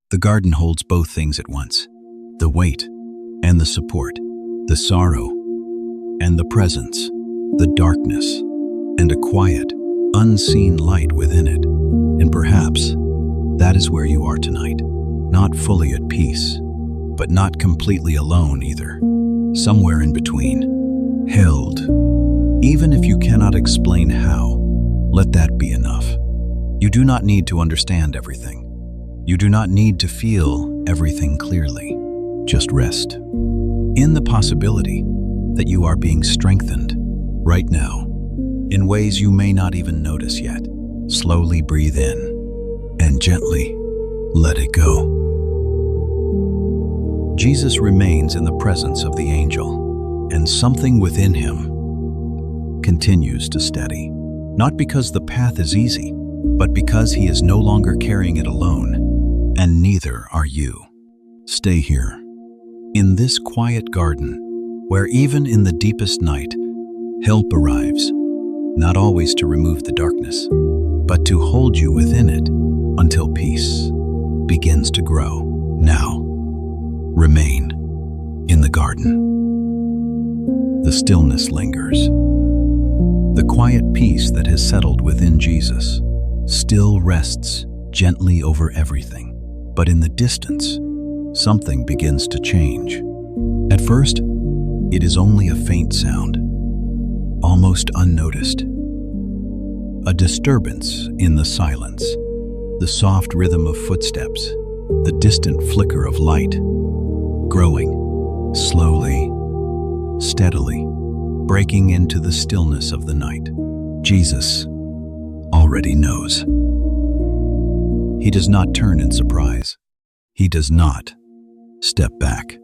the garden holds both things at once, the weight and the support, the sorrow and the presence, the darkness and a quiet, unseen light within it. And perhaps that is where you are tonight, not fully at peace, but not completely alone either, somewhere in between, held. Even if you cannot explain how, let that be enough. You do not need to understand everything. You do not need to feel everything clearly. Just rest in the possibility that you are being strengthened right now in ways you may not even notice yet. Slowly breathe in and gently let it go. Jesus remains in the presence of the angel, and something within him continues to steady. Not because the path is easy, but because he is no longer carrying it alone, and neither are you. Stay here, in this quiet garden, where even in the deepest night, help arrives, not always to remove the darkness, but to hold you within it until peace begins to grow. Now, remain in the garden. The stillness lingers. The quiet peace that has settled within Jesus still rests gently over everything. But in the distance, something begins to change. At first, it is only a faint sound, almost unnoticed. A disturbance in the silence, the soft rhythm of footsteps, the distant flicker of light, growing, slowly, steadily, breaking into the stillness of the night. Jesus already knows. He does not turn in surprise. He does not step back.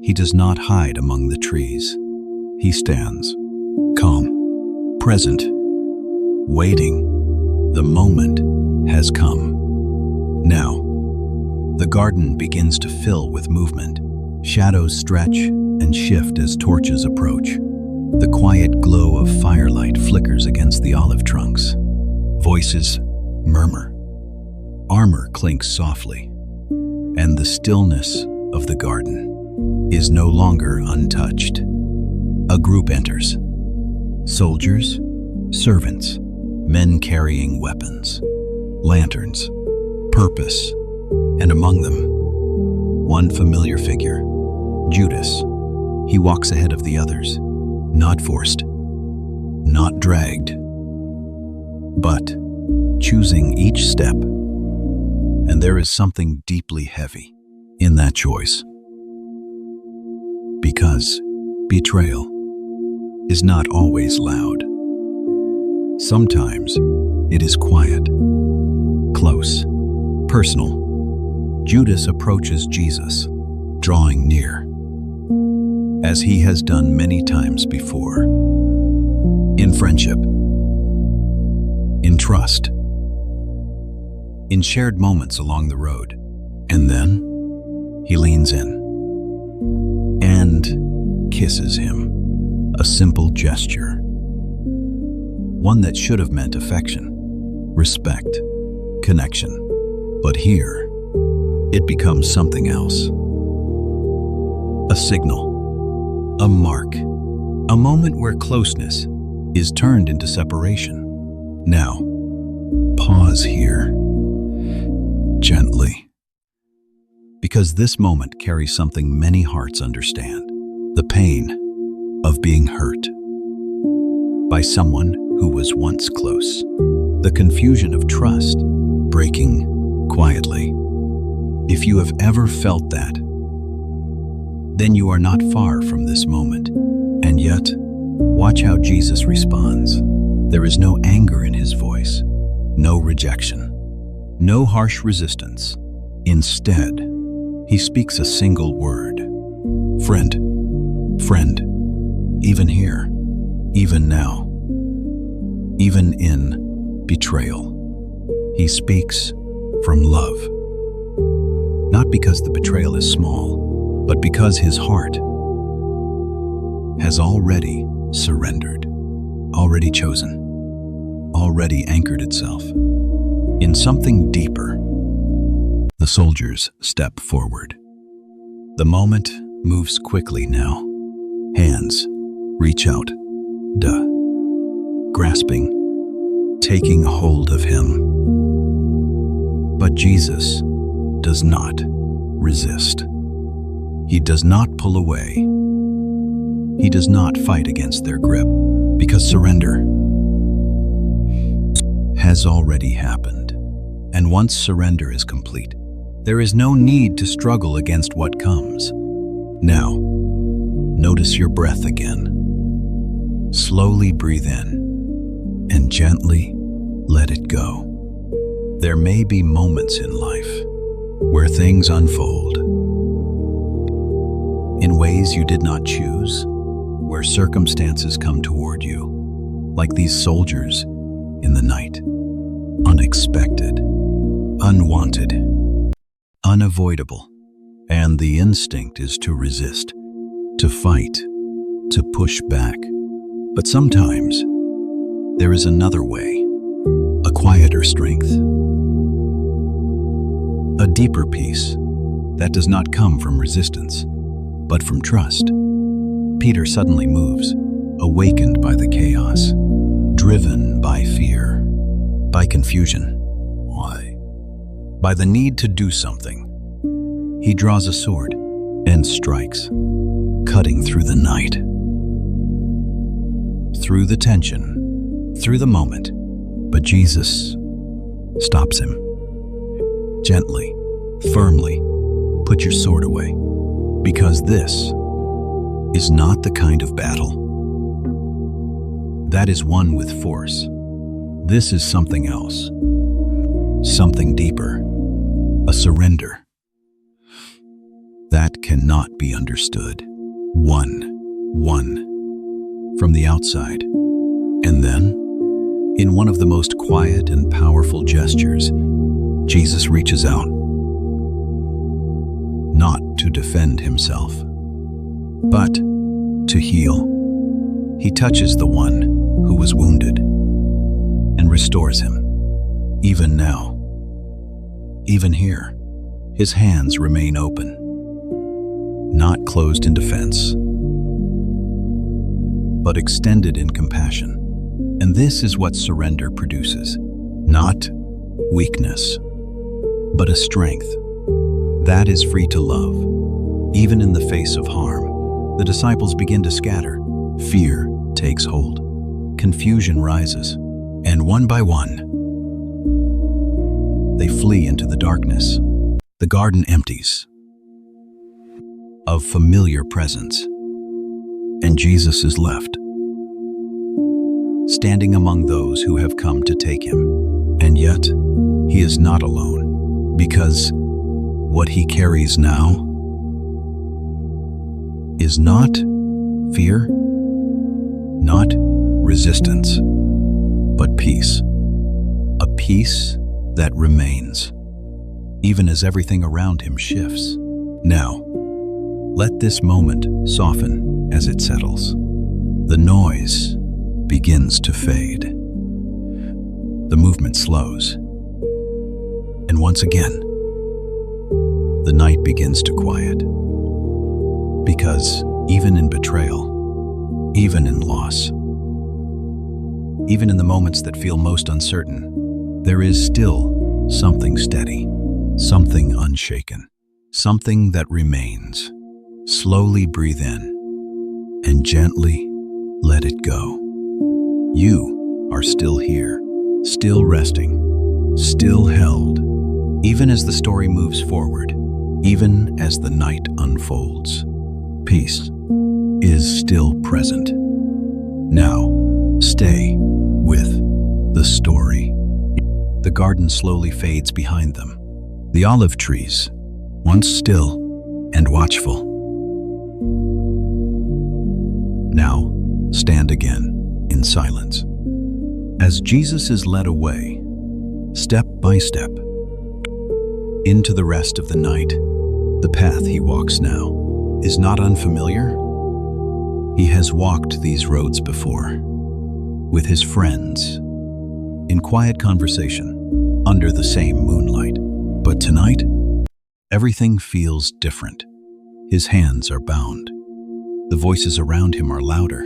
He does not hide among the trees. He stands, calm, present, waiting. The moment has come. Now, the garden begins to fill with movement. Shadows stretch and shift as torches approach. The quiet glow of firelight flickers against the olive trunks. Voices murmur. Armor clinks softly, and the stillness of the garden is no longer untouched. A group enters. Soldiers, servants, men carrying weapons, lanterns, purpose, and among them, one familiar figure, Judas. He walks ahead of the others, not forced, not dragged, but choosing each step. And there is something deeply heavy in that choice. Because betrayal is not always loud. Sometimes it is quiet, close, personal. Judas approaches Jesus, drawing near, as he has done many times before. In friendship, in trust, in shared moments along the road. And then he leans in and kisses him. A simple gesture, one that should have meant affection, respect, connection. But here, it becomes something else. A signal, a mark, A moment where closeness is turned into separation. Now, pause here, gently, because this moment carries something many hearts understand: the pain of being hurt by someone who was once close, the confusion of trust breaking quietly. If you have ever felt that, then you are not far from this moment. And yet, watch how Jesus responds. There is no anger in his voice, no rejection, no harsh resistance. Instead, he speaks a single word: friend, friend, even here, even now, even in betrayal. He speaks from love, not because the betrayal is small, but because his heart has already surrendered, already chosen, already anchored itself in something deeper. The soldiers step forward. The moment moves quickly now. Hands reach out, grasping, taking hold of him. But Jesus does not resist. He does not pull away. He does not fight against their grip, because surrender has already happened. And once surrender is complete, there is no need to struggle against what comes. Now, notice your breath again. Slowly breathe in and gently let it go. There may be moments in life where things unfold in ways you did not choose, where circumstances come toward you, like these soldiers in the night. Unexpected, unwanted, unavoidable. And the instinct is to resist, to fight, to push back. But sometimes there is another way, a quieter strength, a deeper peace that does not come from resistance, but from trust. Peter suddenly moves, awakened by the chaos, driven by fear, by confusion. Why? By the need to do something. He draws a sword and strikes, cutting through the night, through the tension, through the moment. But Jesus stops him. Gently, firmly, put your sword away, because this is not the kind of battle that is won with force. This is something else, something deeper, a surrender that cannot be understood. One, from the outside. And then, in one of the most quiet and powerful gestures, Jesus reaches out, not to defend himself, but to heal. He touches the one who was wounded and restores him. Even now, even here, his hands remain open, not closed in defense, but extended in compassion. And this is what surrender produces. Not weakness, but a strength that is free to love. Even in the face of harm, the disciples begin to scatter. Fear takes hold. Confusion rises. And one by one, they flee into the darkness. The garden empties of familiar presence, and Jesus is left, standing among those who have come to take him. And yet, he is not alone, because what he carries now is not fear, not resistance, but peace. A peace that remains, even as everything around him shifts. Now, let this moment soften as it settles. The noise begins to fade. The movement slows. And once again, the night begins to quiet. Because even in betrayal, even in loss. Even in the moments that feel most uncertain, there is still something steady, something unshaken, something that remains. Slowly breathe in and gently let it go. You are still here, still resting, still held, even as the story moves forward, even as the night unfolds. Peace is still present. Now, stay with the story. The garden slowly fades behind them. The olive trees, once still and watchful, now stand again in silence. As Jesus is led away, step by step, into the rest of the night, the path he walks now is not unfamiliar. He has walked these roads before, with his friends, in quiet conversation, under the same moonlight. But tonight, everything feels different. His hands are bound. The voices around him are louder.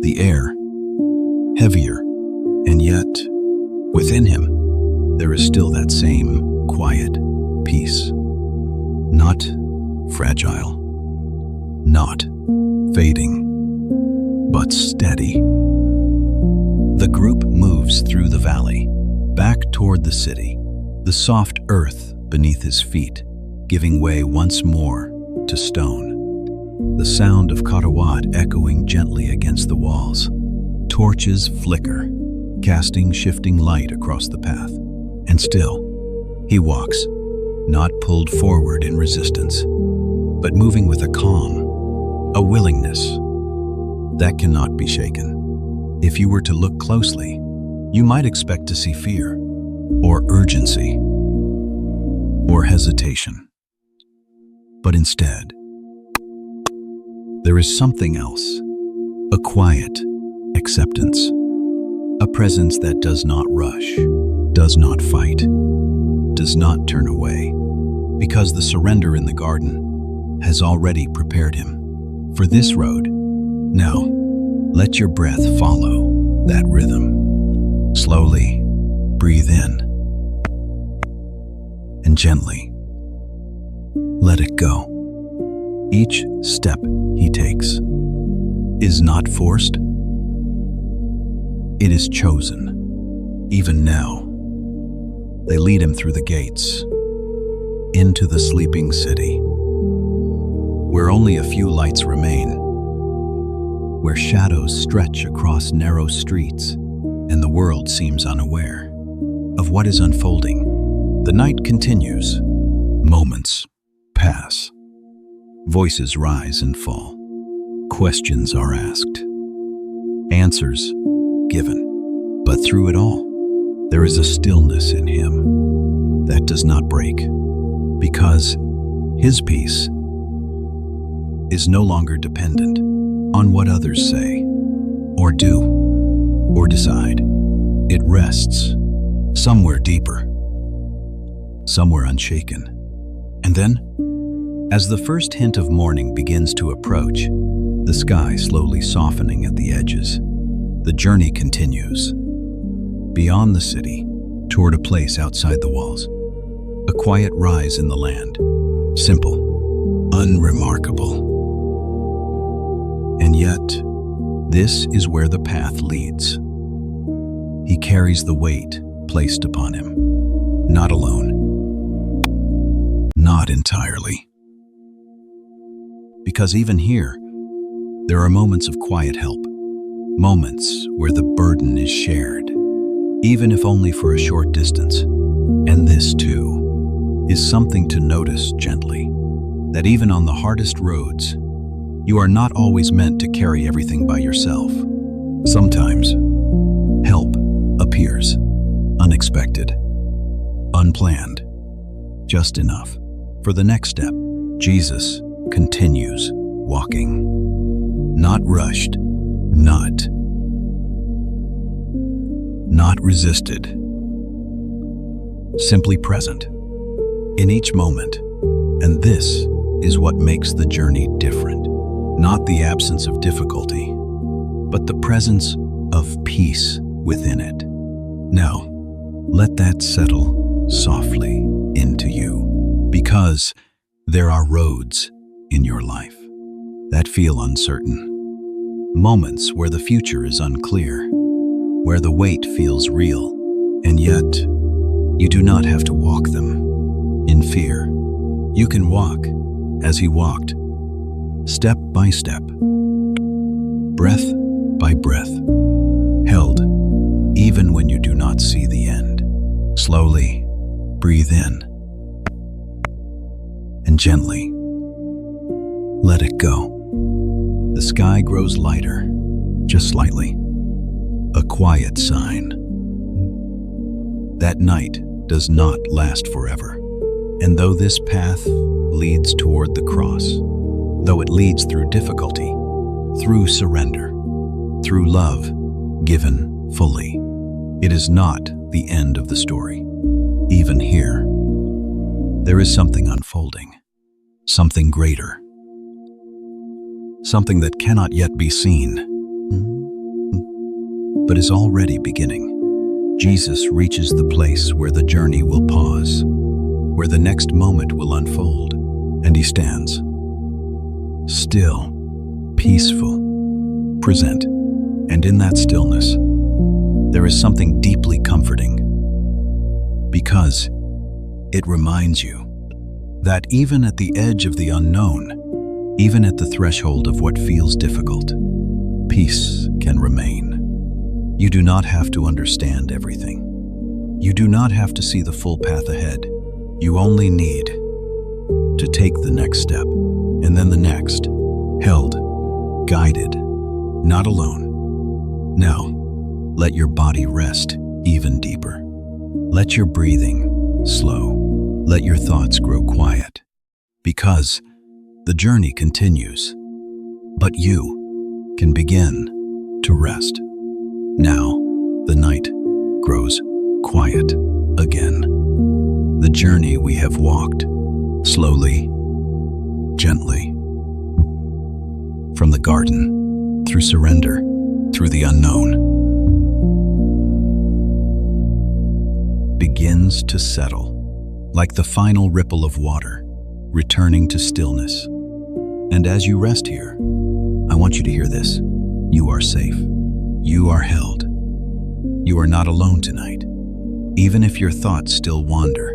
The air, heavier, and yet, within him, there is still that same quiet peace. Not fragile, not fading, but steady. The group moves through the valley, back toward the city, the soft earth beneath his feet, giving way once more to stone. The sound of Katawad echoing gently against the walls. Torches flicker, casting shifting light across the path. And still, he walks, not pulled forward in resistance, but moving with a calm, a willingness that cannot be shaken. If you were to look closely, you might expect to see fear, or urgency, or hesitation. But instead, there is something else, a quiet acceptance, a presence that does not rush, does not fight, does not turn away, because the surrender in the garden has already prepared him for this road. Now, let your breath follow that rhythm. Slowly breathe in and gently let it go. Each step he takes is not forced. It is chosen. Even now, they lead him through the gates, into the sleeping city, where only a few lights remain, where shadows stretch across narrow streets, and the world seems unaware of what is unfolding. The night continues. Moments pass. Voices rise and fall. Questions are asked. Answers given. But through it all, there is a stillness in him that does not break, because his peace is no longer dependent on what others say, or do, or decide. It rests somewhere deeper, somewhere unshaken. And then, as the first hint of morning begins to approach, the sky slowly softening at the edges, the journey continues. Beyond the city, toward a place outside the walls. A quiet rise in the land. Simple, unremarkable. And yet, this is where the path leads. He carries the weight placed upon him. Not alone. Not entirely. Because even here, there are moments of quiet help. Moments where the burden is shared, even if only for a short distance. And this, too, is something to notice gently, that even on the hardest roads, you are not always meant to carry everything by yourself. Sometimes, help appears unexpected, unplanned, just enough. For the next step, Jesus continues walking, not rushed, not resisted, simply present in each moment. And this is what makes the journey different. Not the absence of difficulty, but the presence of peace within it. Now, let that settle softly into you, because there are roads in your life that feel uncertain. Moments where the future is unclear, where the weight feels real, and yet you do not have to walk them in fear. You can walk as he walked, step by step, breath by breath, held even when you do not see the end. Slowly breathe in and gently let it go. The sky grows lighter, just slightly, a quiet sign that night does not last forever. And though this path leads toward the cross, though it leads through difficulty, through surrender, through love given fully, it is not the end of the story. Even here, there is something unfolding, something greater, something that cannot yet be seen, but is already beginning. Jesus reaches the place where the journey will pause, where the next moment will unfold, and he stands, still, peaceful, present, and in that stillness, there is something deeply comforting, because it reminds you that even at the edge of the unknown, even at the threshold of what feels difficult, peace can remain. You do not have to understand everything. You do not have to see the full path ahead. You only need to take the next step, and then the next, held, guided, not alone. Now, let your body rest even deeper. Let your breathing slow. Let your thoughts grow quiet, because the journey continues, but you can begin to rest. Now, the night grows quiet again. The journey we have walked, slowly, gently, from the garden, through surrender, through the unknown, begins to settle, like the final ripple of water, returning to stillness. And as you rest here, I want you to hear this. You are safe. You are held. You are not alone tonight. Even if your thoughts still wander,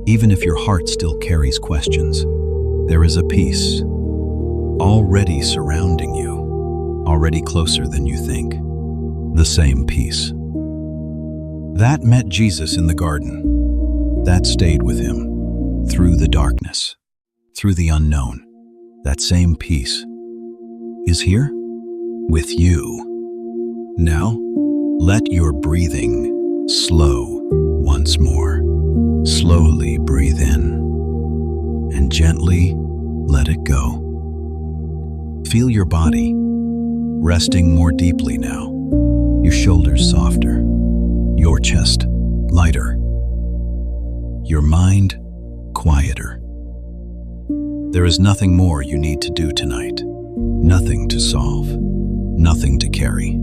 even if your heart still carries questions, there is a peace already surrounding you, already closer than you think. The same peace that met Jesus in the garden, that stayed with him through the darkness, through the unknown. That same peace is here with you. Now, let your breathing slow once more. Slowly breathe in and gently let it go. Feel your body resting more deeply now, your shoulders softer, your chest lighter, your mind quieter. There is nothing more you need to do tonight, nothing to solve, nothing to carry,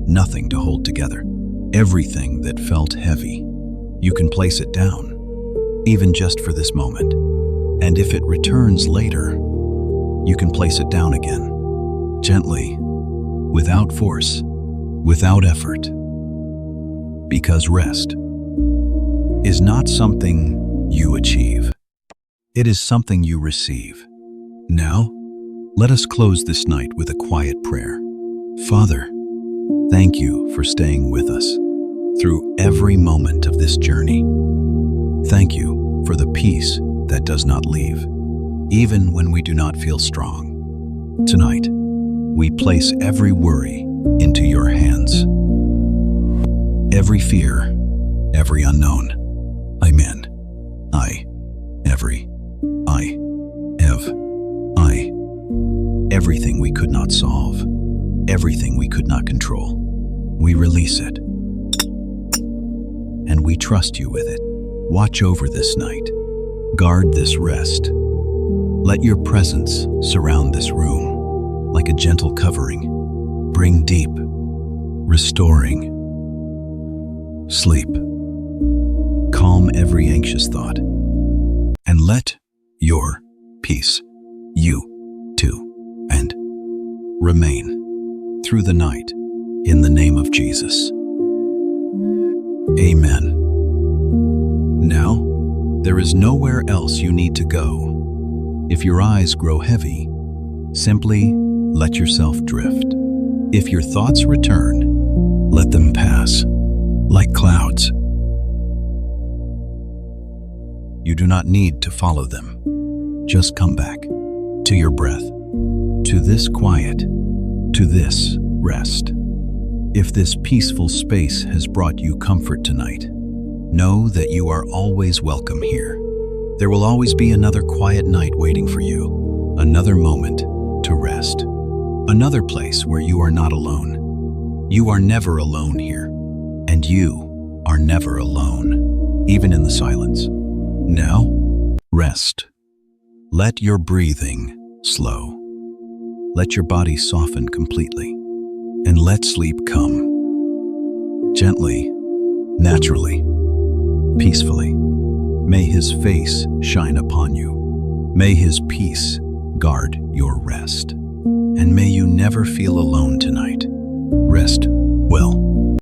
nothing to hold together. Everything that felt heavy, you can place it down, even just for this moment. And if it returns later, you can place it down again, gently, without force, without effort. Because rest is not something you achieve. It is something you receive. Now, let us close this night with a quiet prayer. Father, thank you for staying with us through every moment of this journey. Thank you for the peace that does not leave, even when we do not feel strong. Tonight, we place every worry into your hands. Every fear, every unknown. Amen. Everything we could not solve, everything we could not control, we release it. And we trust you with it. Watch over this night. Guard this rest. Let your presence surround this room like a gentle covering. bring deep, restoring sleep. Calm every anxious thought, and let your peace, you too, and remain through the night in the name of Jesus. Amen. Now, there is nowhere else you need to go. If your eyes grow heavy, simply let yourself drift. If your thoughts return, let them pass like clouds. You do not need to follow them. Just come back to your breath, to this quiet, to this rest. If this peaceful space has brought you comfort tonight, know that you are always welcome here. There will always be another quiet night waiting for you, another moment to rest, another place where you are not alone. You are never alone here, and you are never alone, even in the silence. Now, rest. Let your breathing slow. Let your body soften completely, and let sleep come. Gently, naturally, peacefully. May His face shine upon you. May His peace guard your rest. And may you never feel alone tonight. Rest well.